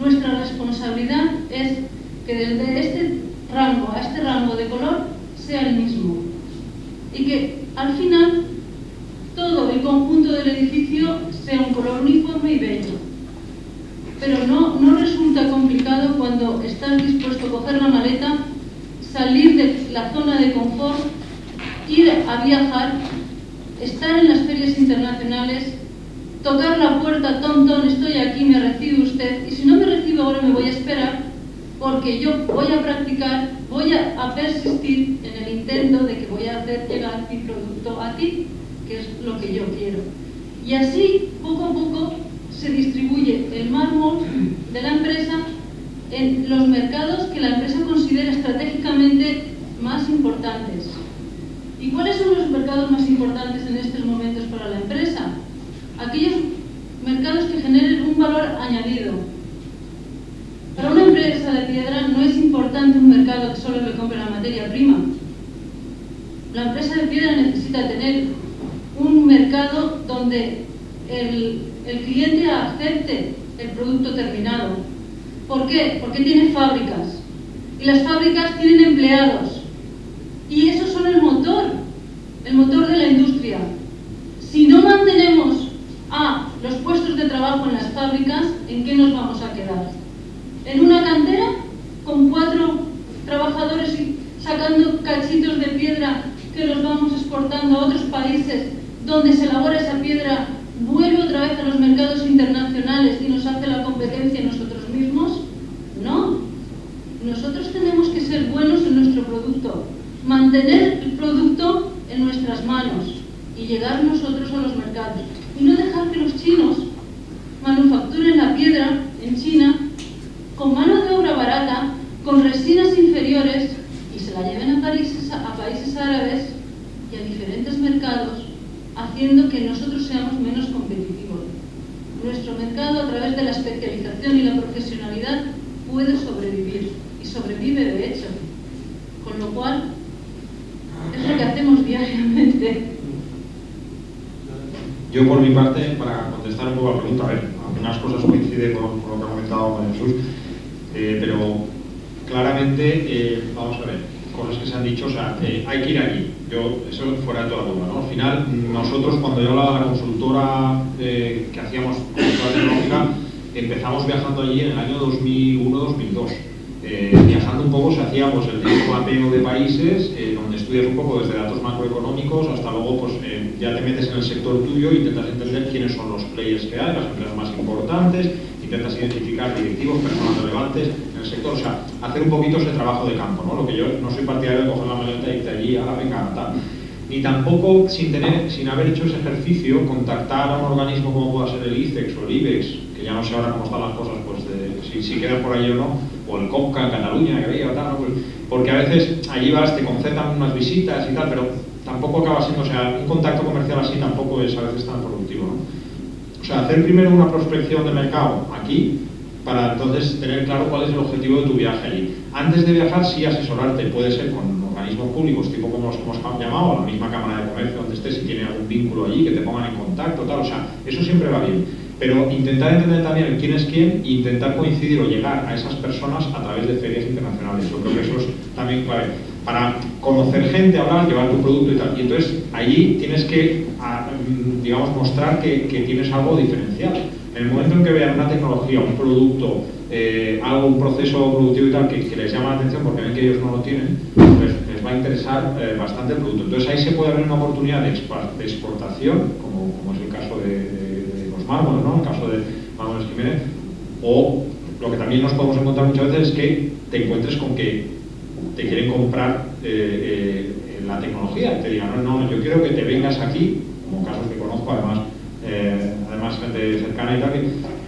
Nuestra responsabilidad es que desde este rango a este rango de color sea el mismo. Y que al final todo el conjunto del edificio sea un color uniforme y bello. Pero no resulta complicado cuando estás dispuesto a coger la maleta, salir de la zona de confort, ir a viajar, estar en las ferias internacionales, tocar la puerta, ton, estoy aquí, me recibe usted, y si no me recibe ahora me voy a esperar, porque yo voy a practicar, voy a persistir en el intento de que voy a hacer llegar mi producto a ti, que es lo que yo quiero. Y así, poco a poco, se distribuye el mármol de la empresa en los mercados que la empresa considera estratégicamente más importantes. ¿Y cuáles son los mercados más importantes en estos momentos para la empresa? Aquellos mercados que generen un valor añadido. Para una empresa de piedra no es importante un mercado que solo le compre la materia prima. La empresa de piedra necesita tener un mercado donde el cliente acepte el producto terminado. ¿Por qué? Porque tiene fábricas. Y las fábricas tienen empleados. Y esos son el motor de la industria. Si no mantenemos los puestos de trabajo en las fábricas, ¿en qué nos vamos a quedar? ¿En una cantera con 4 trabajadores sacando cachitos de piedra que los vamos exportando a otros países donde se elabora esa piedra, vuelve otra vez a los mercados internacionales y nos hace la competencia nosotros mismos? No. Nosotros tenemos que ser buenos en nuestro producto, mantener el producto en nuestras manos y llegar nosotros a los mercados. Y no dejar que los chinos manufacturen la piedra en China con mano de obra barata, con resinas inferiores y se la lleven a países árabes y a diferentes mercados, haciendo que nosotros seamos menos competitivos. Nuestro mercado, a través de la especialización y la profesionalidad, puede sobrevivir y sobrevive de hecho. Con lo cual, es lo que hacemos diariamente. Yo, por mi parte, para contestar un poco a la pregunta, a ver, algunas cosas coinciden con lo que ha comentado María Jesús, pero claramente, vamos a ver, cosas que se han dicho, o sea, hay que ir allí. Eso fuera de toda duda, ¿no? Al final, nosotros cuando yo hablaba de la consultora que hacíamos consultora tecnológica, empezamos viajando allí en el año 2001-2002. Viajando un poco se hacía pues, el típico mapeo de países, donde estudias un poco desde datos macroeconómicos hasta luego pues, ya te metes en el sector tuyo e intentas entender quiénes son los players que hay, las empresas más importantes, intentas identificar directivos, personas relevantes en el sector, o sea, hacer un poquito ese trabajo de campo, ¿no? Lo que yo no soy partidario de coger la maleta y irte allí, a la venga, tal. Ni tampoco, sin haber hecho ese ejercicio, contactar a un organismo como pueda ser el ICEX o el IBEX, que ya no sé ahora cómo están las cosas, pues si queda por ahí o no, o el COPCA en Cataluña, que había, tal, ¿no? Pues, porque a veces allí vas, te concertan unas visitas y tal, pero tampoco acaba siendo, o sea, un contacto comercial así tampoco es a veces tan productivo, ¿no? O sea, hacer primero una prospección de mercado aquí, para entonces tener claro cuál es el objetivo de tu viaje allí. Antes de viajar, sí asesorarte, puede ser con organismos públicos, tipo como los que hemos llamado, la misma Cámara de Comercio donde estés, si tiene algún vínculo allí, que te pongan en contacto, tal, o sea, eso siempre va bien. Pero intentar entender también quién es quién e intentar coincidir o llegar a esas personas a través de ferias internacionales. Yo creo que eso es también clave. Para conocer gente, hablar, llevar tu producto y tal. Y entonces allí tienes que, digamos, mostrar que tienes algo diferencial. En el momento en que vean una tecnología, un producto, algo, un proceso productivo y tal que les llama la atención porque ven que ellos no lo tienen, pues les va a interesar bastante el producto. Entonces ahí se puede abrir una oportunidad de exportación, como es el caso de los mármoles, ¿no? El caso de Mármoles Jiménez, o lo que también nos podemos encontrar muchas veces es que te encuentres con que te quieren comprar la tecnología, te digan, no, yo quiero que te vengas aquí, como casos que conozco además gente cercana y tal, que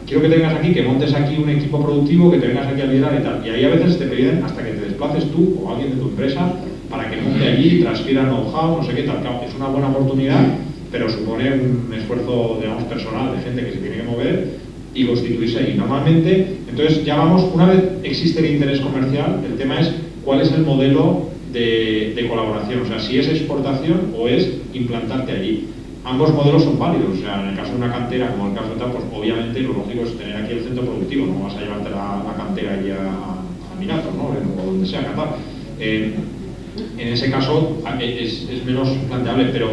quiero que te vengas aquí, que montes aquí un equipo productivo, que te vengas aquí a liderar y tal, y ahí a veces te piden hasta que te desplaces tú o alguien de tu empresa para que monte allí, transfiera know-how, no sé qué tal. Es una buena oportunidad, pero supone un esfuerzo, digamos, personal de gente que se tiene que mover y constituirse ahí. Normalmente, entonces ya vamos, una vez existe el interés comercial, el tema es cuál es el modelo de colaboración, o sea, si es exportación o es implantarte allí. Ambos modelos son válidos, o sea, en el caso de una cantera, como el caso de tal, pues obviamente lo lógico es tener aquí el centro productivo, no vas a llevarte la cantera allí a Minato, ¿no? O donde sea, a Qatar. En ese caso es menos planteable, pero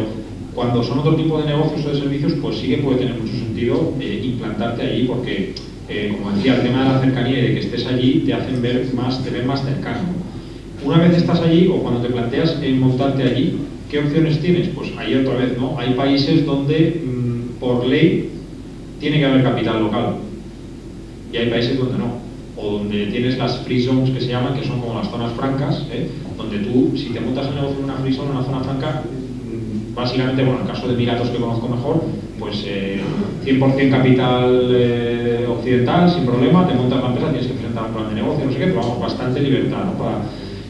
cuando son otro tipo de negocios o de servicios, pues sí que puede tener mucho sentido implantarte allí, porque, como decía, el tema de la cercanía y de que estés allí te hacen ver más, te ven más cercano. Una vez estás allí, o cuando te planteas montarte allí, ¿qué opciones tienes? Pues ahí otra vez, ¿no? Hay países donde, por ley, tiene que haber capital local, y hay países donde no, o donde tienes las free zones que se llaman, que son como las zonas francas, donde tú, si te montas el negocio en una free zone, en una zona franca, básicamente, bueno, en el caso de Emiratos que conozco mejor, pues 100% capital occidental, sin problema, te montas la empresa, tienes que presentar un plan de negocio, no sé qué, pero vamos, bastante libertad, ¿no?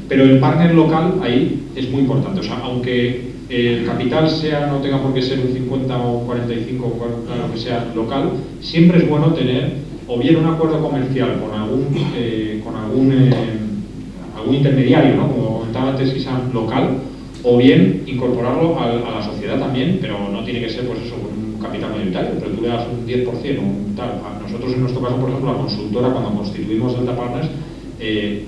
Pero el partner local ahí es muy importante, o sea, aunque el capital no tenga por qué ser un 50 o un 45 o lo que sea local, siempre es bueno tener o bien un acuerdo comercial con algún intermediario, ¿no? Como comentaba antes, Isam, local, o bien incorporarlo a la sociedad también, pero no tiene que ser, pues eso, un capital mayoritario, pero tú le das un 10% o un tal. Nosotros en nuestro caso, por ejemplo, la consultora, cuando constituimos Delta Partners,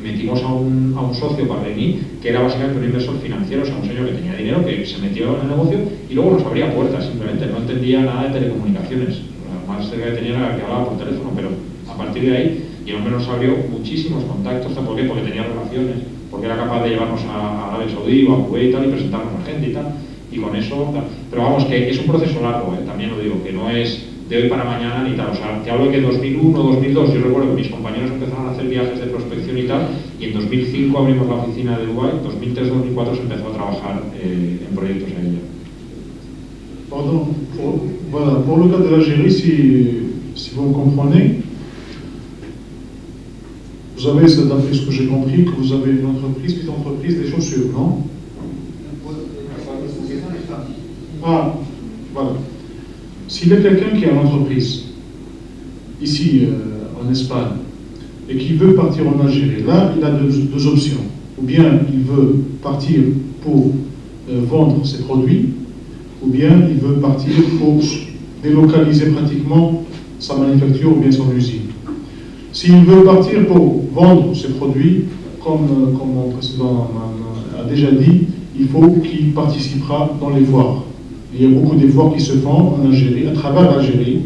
metimos a un socio para mí, que era básicamente un inversor financiero, o sea, un señor que tenía dinero, que se metió en el negocio y luego nos abría puertas, simplemente, no entendía nada de telecomunicaciones. Lo más cerca que tenía era que hablaba por teléfono, pero a partir de ahí, y el hombre nos abrió muchísimos contactos. ¿Por qué? Porque tenía relaciones, porque era capaz de llevarnos a Arabia Saudí o a Kuwait y tal, y presentarnos a gente y tal, y con eso, tal. Pero vamos, que es un proceso largo, también lo digo, que no es de hoy para mañana ni tal. O sea, te hablo de que en 2001 o 2002, yo recuerdo que mis compañeros empezaron a hacer viajes de prospección y tal, y en 2005 abrimos la oficina de Dubái, en 2003-2004 se empezó a trabajar en proyectos ahí ya. Pardon, pour le cas de l'Algérie, si vous me comprenez, vous avez, d'après ce que j'ai compris, que vous avez une entreprise qui est une entreprise des chaussures, non? Ah, voilà. S'il y a quelqu'un qui a une entreprise, ici en Espagne, et qui veut partir en Algérie, là, il a deux options. Ou bien il veut partir pour vendre ses produits, ou bien il veut partir pour délocaliser pratiquement sa manufacture ou bien son usine. S'il veut partir pour vendre ses produits, comme mon précédent a déjà dit, il faut qu'il participera dans les foires. Il y a beaucoup de foires qui se font en Algérie, à travers l'Algérie,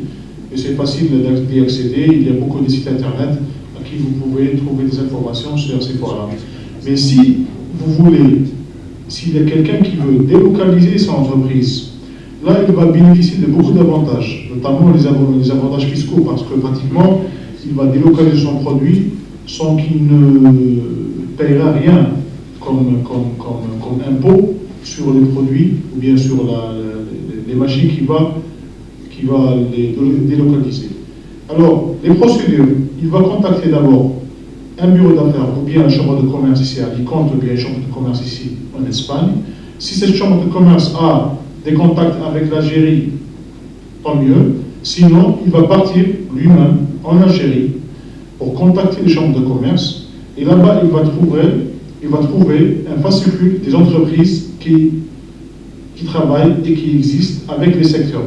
et c'est facile d'y accéder. Il y a beaucoup de sites internet à qui vous pouvez trouver des informations sur ces foires-là. Mais si vous voulez, s'il y a quelqu'un qui veut délocaliser son entreprise, là il va bénéficier de beaucoup d'avantages, notamment les avantages fiscaux, parce que pratiquement il va délocaliser son produit sans qu'il ne paiera rien comme impôt sur les produits ou bien sur les machines qui va les délocaliser. Alors, les procédures, il va contacter d'abord un bureau d'affaires ou bien une chambre de commerce ici à Alicante ou bien une chambre de commerce ici en Espagne. Si cette chambre de commerce a des contacts avec l'Algérie, tant mieux. Sinon, il va partir lui-même en Algérie pour contacter les chambres de commerce et là-bas, il va trouver un fascicule des entreprises qui travaillent et qui existent avec les secteurs.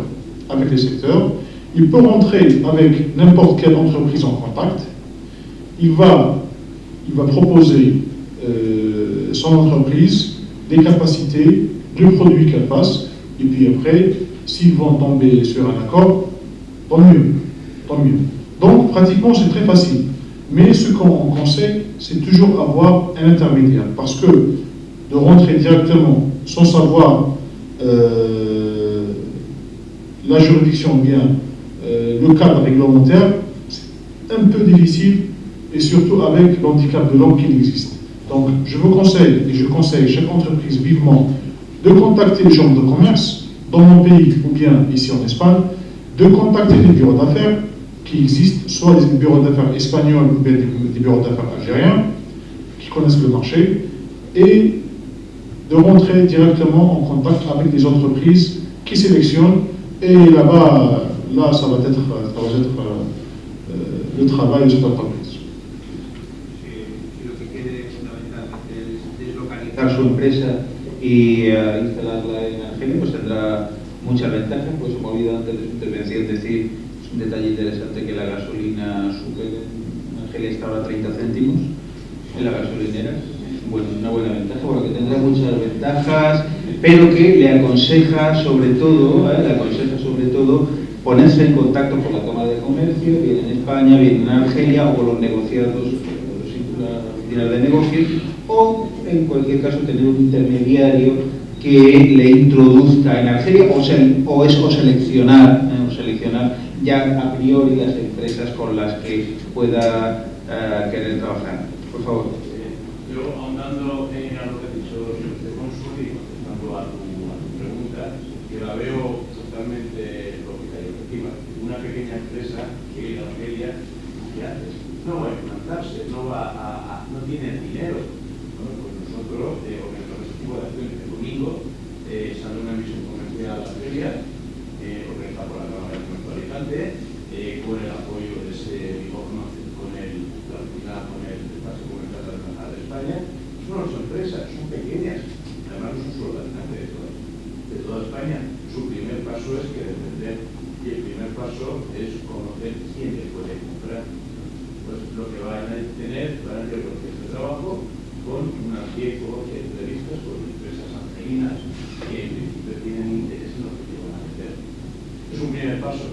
Il peut rentrer avec n'importe quelle entreprise en contact. Il va proposer son entreprise, des capacités, le produit qu'elle fasse, et puis après, s'ils vont tomber sur un accord, tant mieux. Donc, pratiquement, c'est très facile. Mais ce qu'on conseille, c'est toujours avoir un intermédiaire, parce que de rentrer directement sans savoir la juridiction ou bien le cadre réglementaire, c'est un peu difficile, et surtout avec l'handicap de langue qui existe. Donc, je vous conseille, et je conseille chaque entreprise vivement, de contacter les chambres de commerce dans mon pays ou bien ici en Espagne, de contacter les bureaux d'affaires qui existent, soit des bureaux d'affaires espagnols ou bien des bureaux d'affaires algériens qui connaissent le marché, et de rentrer directement en contact avec des entreprises qui sélectionnent, et là-bas, ça va être le travail de cette entreprise. Si lo que quiere fundamentalmente es deslocalizar su empresa y instalarla en Argelia, pues tendrá muchas ventajas. Pues se me ha olvidado antes de su intervención decir, es un detalle interesante, que la gasolina sube en Argelia está ahora 30 céntimos en la gasolinera. Bueno, una buena ventaja, porque tendrá muchas ventajas, pero que le aconseja sobre todo, ponerse en contacto con la Cámara de Comercio, bien en España, bien en Argelia, o con los negociados, las oficinas de negocios, o en cualquier caso tener un intermediario que le introduzca en Argelia, o seleccionar ya a priori las empresas con las que pueda querer trabajar. Por favor. Yo, ahondando en lo que ha dicho el cónsul y contestando a tu pregunta, que la veo totalmente lógica y objetiva. Una pequeña empresa que ir a Argelia, ¿qué haces? No va a implantarse, no tiene dinero. Bueno, pues nosotros organizamos este tipo de acciones. El domingo sale una misión comercial a Argelia, organizada por la Cámara de Comercio de Alicante, con el apoyo de ese bigorno, con el espacio comercial de la Embajada de España. No son empresas, son pequeñas, además no son solo de Alicante, de toda España. Su primer paso es que defender, y el primer paso es conocer quién les puede comprar. Pues lo que van a tener procesos de trabajo con unas 10 o 12 entrevistas con empresas argelinas que en principio tienen interés en lo que van a hacer. Es un primer paso.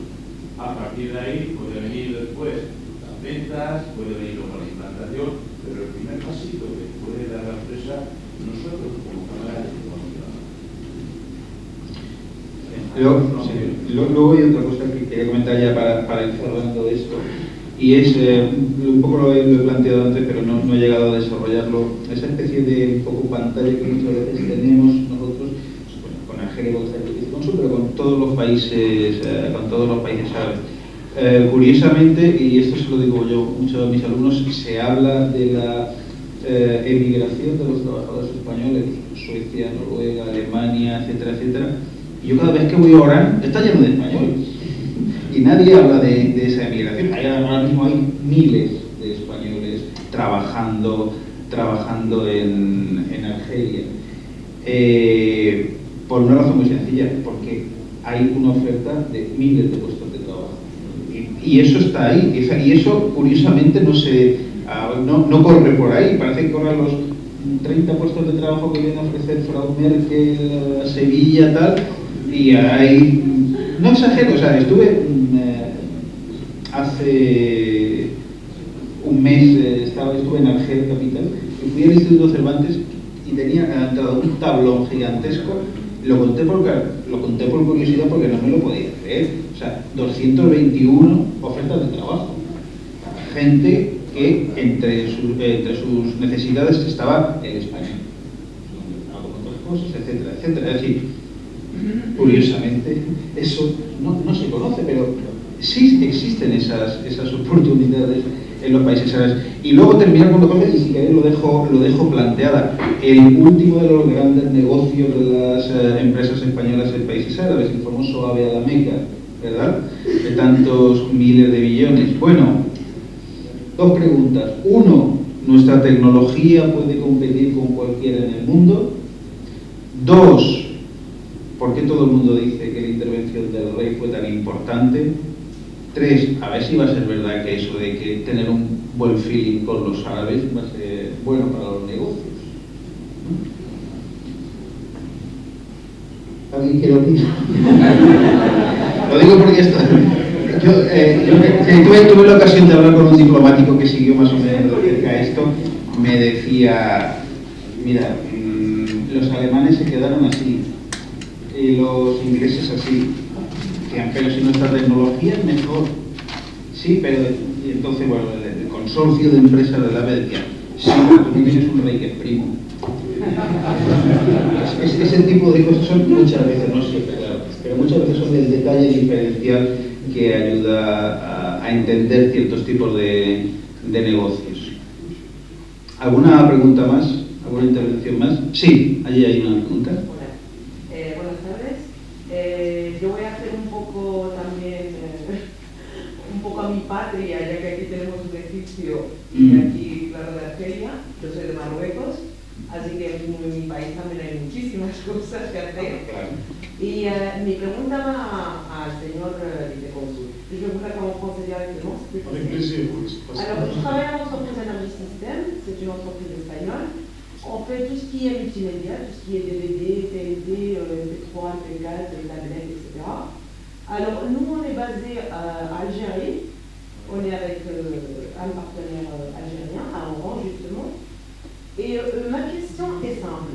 A partir de ahí puede venir después las ventas, puede venir luego la implantación, pero el primer pasito que puede dar la empresa, nosotros como Cámara de Comercio. Luego hay otra cosa que quería comentar ya para ir cerrando esto, y es, un poco lo he planteado antes, pero no he llegado a desarrollarlo, esa especie de poco pantalla que muchas veces tenemos nosotros, pues, con Argelia, pero con todos los países árabes. Curiosamente, y esto se lo digo yo mucho a mis alumnos, se habla de la emigración de los trabajadores españoles, Suecia, Noruega, Alemania, etcétera, etcétera. Y yo cada vez que voy a Orán está lleno de españoles y nadie habla de esa emigración. Ahora mismo hay miles de españoles trabajando en Argelia, por una razón muy sencilla, porque hay una oferta de miles de puestos de trabajo y eso está ahí, y eso curiosamente no corre por ahí. Parece que corren 30 puestos de trabajo que viene a ofrecer Frau Merkel a Sevilla, tal, y hay, no exagero, o sea, estuve hace un mes, estuve en Argel, capital, y fui al Instituto Cervantes y tenía un tablón gigantesco. Lo conté por curiosidad porque no me lo podía creer. O sea, 221 ofertas de trabajo. Gente que entre sus necesidades estaba el español, otras cosas, etcétera, etcétera. Es decir, curiosamente, eso no se conoce, pero sí existen esas oportunidades en los países árabes. Y luego terminar con dos cosas, y si queréis lo dejo planteada. El último de los grandes negocios de las empresas españolas en países árabes, el famoso Ave a la Meca, ¿verdad? De tantos miles de billones. Bueno, dos preguntas. Uno, ¿nuestra tecnología puede competir con cualquiera en el mundo? Dos, ¿por qué todo el mundo dice que la intervención del rey fue tan importante? Tres, a ver si va a ser verdad que eso de que tener un buen feeling con los árabes va a ser bueno para los negocios. ¿Alguien quiere opinar? Lo digo porque yo tuve la ocasión de hablar con un diplomático que siguió más o menos de cerca esto. Me decía, mira, los alemanes se quedaron así, y los ingleses así. Pero si nuestra tecnología es mejor. Sí, pero y entonces, bueno, el consorcio de empresas de la AVE decía, sí, pero tú tienes un rey que es primo. Ese tipo de cosas son muchas veces, no siempre, claro, pero muchas veces son el detalle diferencial que ayuda a entender ciertos tipos de negocios. ¿Alguna pregunta más? ¿Alguna intervención más? Sí, allí hay una pregunta. Buenas tardes. Yo voy a hacer un poco también, un poco a mi patria, ya que aquí tenemos un egipcio y aquí, claro, de Argelia. Yo soy de Marruecos, así que en mi país también hay muchísimas cosas que hacer. Y mi pregunta va al señor vicecónsul. Je voudrais qu'on pense directement. Avec plaisir, oui. Alors, je travaille à l'entreprise Energy System, c'est une entreprise espagnole. On fait tout ce qui est multimédia, tout ce qui est DVD, TNT, MP3, MP4, tablette, etc. Alors, nous, on est basé à Algérie. On est avec un partenaire algérien, à Oran, justement. Et ma question est simple.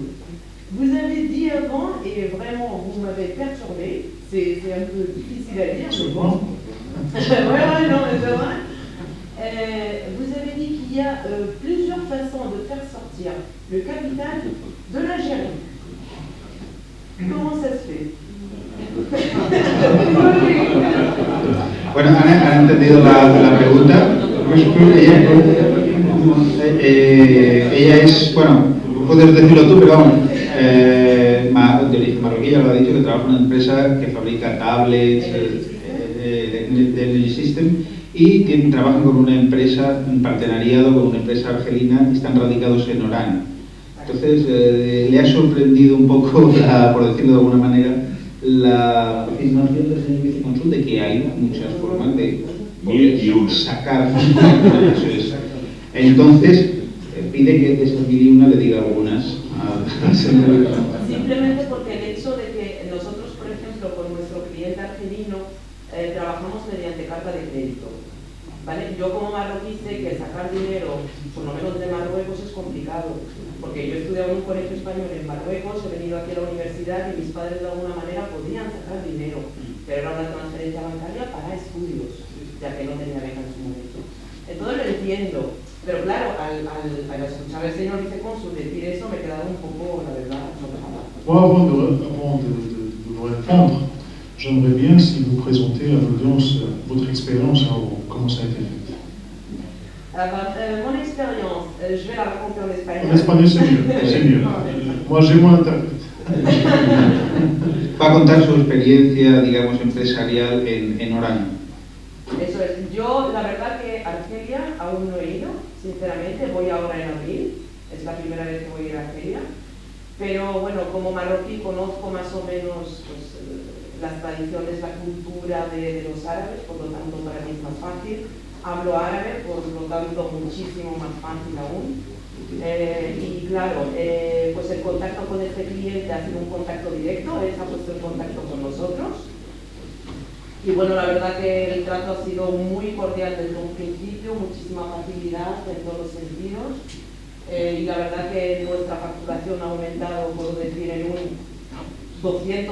Vous avez dit avant, et vraiment, vous m'avez perturbé, c'est un peu difficile à dire, je pense. Ouais, non, mais c'est vrai. Vous avez dit qu'il y a plusieurs façons de faire sortir le capital de l'Algérie. Comment ça se fait? Bueno, ¿han entendido la pregunta? Ella es, bueno, puedes decirlo tú, pero vamos, de origen marroquí, ya lo ha dicho, que trabaja en una empresa que fabrica tablets de Energy System, y trabajan con una empresa, en partenariado con una empresa argelina, y están radicados en Orán. Entonces, le ha sorprendido un poco, por decirlo de alguna manera, la afirmación del señor vicecónsul de que hay muchas formas de sacar. Eso es. Entonces, pide que de esas 1001 le diga algunas al señor. Simplemente porque el hecho de que nosotros, por ejemplo, con nuestro cliente argelino, trabajamos mediante carta de crédito. ¿Vale? Yo como marroquí sé que sacar dinero, por lo menos de Marruecos, es complicado, porque yo he estudiado en un colegio español en Marruecos, he venido aquí a la universidad y mis padres de alguna manera podían sacar dinero, pero era una transferencia bancaria para estudios, ya que no tenía beca en su momento. Entonces lo entiendo, pero claro, al escuchar al señor vicecónsul decir eso, me he quedado un poco, la verdad, chocada. Avant de vous répondre, j'aimerais bien si vous présentez à l'audience votre expérience à Oran, comment ça a été fait. Mon expérience, je vais la raconter en espagnol. En espagnol c'est mieux. Moi j'ai moins interprète. Va a contar su experiencia, digamos, empresarial en Orán. Eso es. Yo, la verdad que Argelia aún no he ido, sinceramente, voy ahora en abril, es la primera vez que voy a ir a Argelia, pero bueno, como marroquí conozco más o menos pues, las tradiciones, la cultura de los árabes, por lo tanto para mí es más fácil. Hablo árabe, por lo tanto muchísimo más fácil aún. Y claro, pues el contacto con este cliente ha sido un contacto directo, él se ha puesto en contacto con nosotros. Y bueno, la verdad que el trato ha sido muy cordial desde un principio, muchísima facilidad en todos los sentidos. Y la verdad que nuestra facturación ha aumentado, puedo decir, en un 200%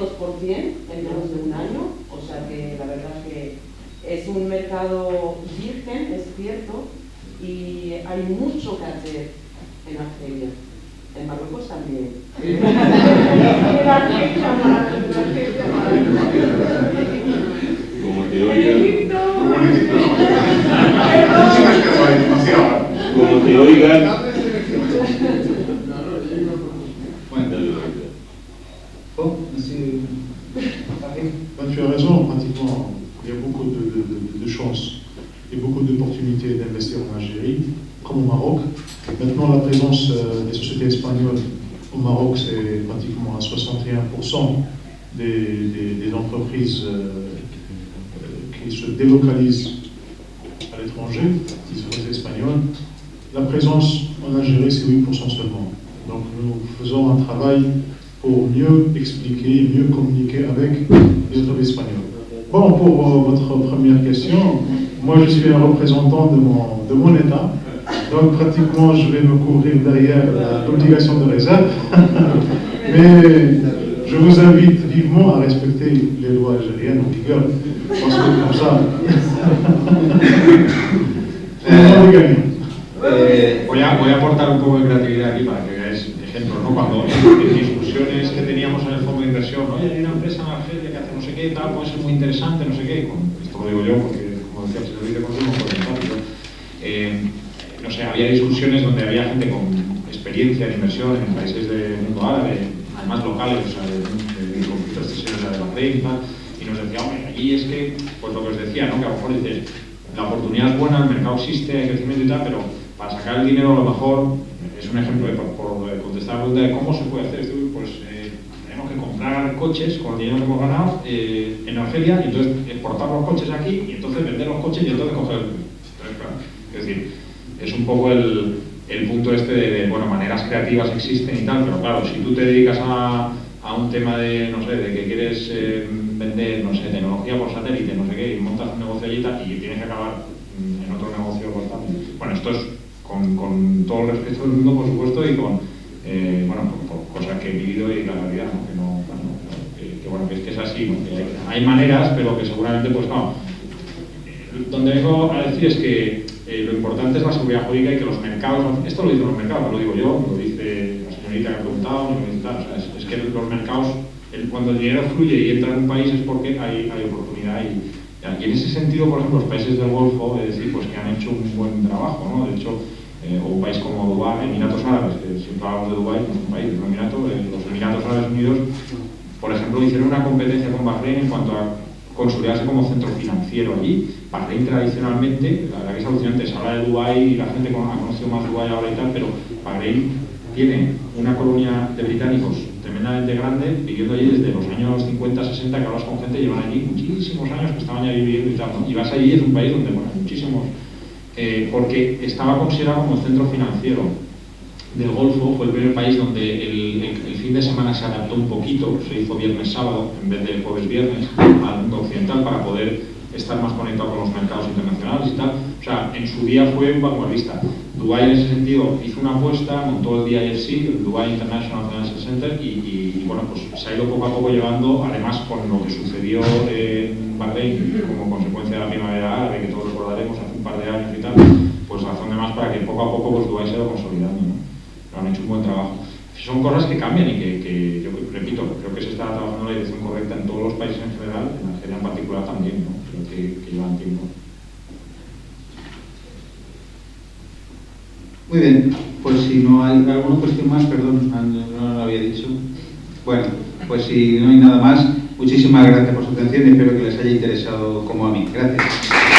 en menos de un año. O sea que la verdad que es un mercado virgen, es cierto, y hay mucho que hacer en Argelia. En Marruecos también. En Argelia más. Como te oigan. Como te oigan. Tu as raison, pratiquement, il y a beaucoup de chances et beaucoup d'opportunités d'investir en Algérie, comme au Maroc. Maintenant, la présence des sociétés espagnoles au Maroc, c'est pratiquement à 61% des entreprises qui se délocalisent à l'étranger, qui sont espagnoles. La présence en Algérie, c'est 8% seulement. Donc nous faisons un travail pour mieux expliquer, mieux communiquer avec les autorités espagnoles. Bon, pour votre première question, moi je suis un représentant de mon État, donc pratiquement je vais me couvrir derrière l'obligation de réserve, mais je vous invite vivement à respecter les lois algériennes en vigueur, parce que comme ça, on va gagner. Voy a aportar un poco de creatividad aquí para que veáis ejemplos, ¿no? Cuando en discusiones que teníamos en el fondo de inversión, ¿no? Hay una empresa en Argelia que hace no sé qué, tal, puede ser muy interesante, no sé qué, esto lo digo yo porque, como decía, se lo dice consumo por no sé, había discusiones donde había gente con experiencia en inversión en países del mundo árabe, además locales, o sea, de conflictos exteriores de Bahrein y tal, y nos decía, hombre, allí es que, pues lo que os decía, ¿no? Que a lo mejor dices, la oportunidad es buena, el mercado existe, hay crecimiento y tal, pero para sacar el dinero a lo mejor, es un ejemplo, por contestar la pregunta de cómo se puede hacer esto, pues tenemos que comprar coches con el dinero que hemos ganado en Argelia y entonces exportar los coches aquí y entonces vender los coches y entonces coger el... Entonces, claro, es decir, es un poco el punto este de, bueno, maneras creativas existen y tal, pero claro, si tú te dedicas a un tema de, no sé, de que quieres vender, no sé, tecnología por satélite, no sé qué, y montas un negocio allí y tienes que acabar en otro negocio bastante. Bueno, esto es con todo el respeto del mundo, por supuesto, y con, bueno, por cosas que he vivido y la realidad, ¿no? Que no, bueno, que es así, ¿no? Que hay maneras, pero que seguramente, pues no. Donde vengo a decir es que lo importante es la seguridad jurídica y que los mercados, esto lo dicen los mercados, no lo digo yo, lo dice la señorita que ha preguntado, lo dice tal, o sea, es que los mercados, cuando el dinero fluye y entra en un país es porque hay oportunidad y en ese sentido, por ejemplo, los países del Golfo, es decir, pues que han hecho un buen trabajo, ¿no? De hecho, o un país como Dubái, Emiratos Árabes, que siempre hablamos de Dubái, no es un país, es un Emirato, los Emiratos Árabes Unidos, por ejemplo, hicieron una competencia con Bahrein en cuanto a consolidarse como centro financiero allí. Bahrein tradicionalmente, la verdad que es alucinante, se habla de Dubái y la gente ha conocido más Dubái ahora y tal, pero Bahrein tiene una colonia de británicos tremendamente grande, viviendo allí desde los años 50, 60, que hablas con gente, llevan allí muchísimos años que estaban allí viviendo y tal, ¿no? Y vas allí, es un país donde, bueno, muchísimos, porque estaba considerado como centro financiero del Golfo, fue el primer país donde el fin de semana se adaptó un poquito, se hizo viernes-sábado en vez de jueves-viernes al mundo occidental para poder estar más conectado con los mercados internacionales y tal. O sea, en su día fue un vanguardista. Dubái en ese sentido hizo una apuesta, montó el DIFC, el Dubai International Financial Center, y bueno, pues se ha ido poco a poco llevando, además con lo que sucedió en Bahrein como consecuencia de la primavera árabe, que todos recordaremos hace un par de años y tal, pues razón de más para que poco a poco pues Dubái se ha ido consolidando, ¿no? Pero han hecho un buen trabajo. Son cosas que cambian y que yo repito, creo que se está trabajando en la dirección correcta en todos los países en general, en Argelia en particular también, ¿no? Creo que llevan tiempo. Muy bien, pues si no hay alguna cuestión más, perdón, no lo había dicho. Bueno, pues si no hay nada más, muchísimas gracias por su atención y espero que les haya interesado como a mí. Gracias.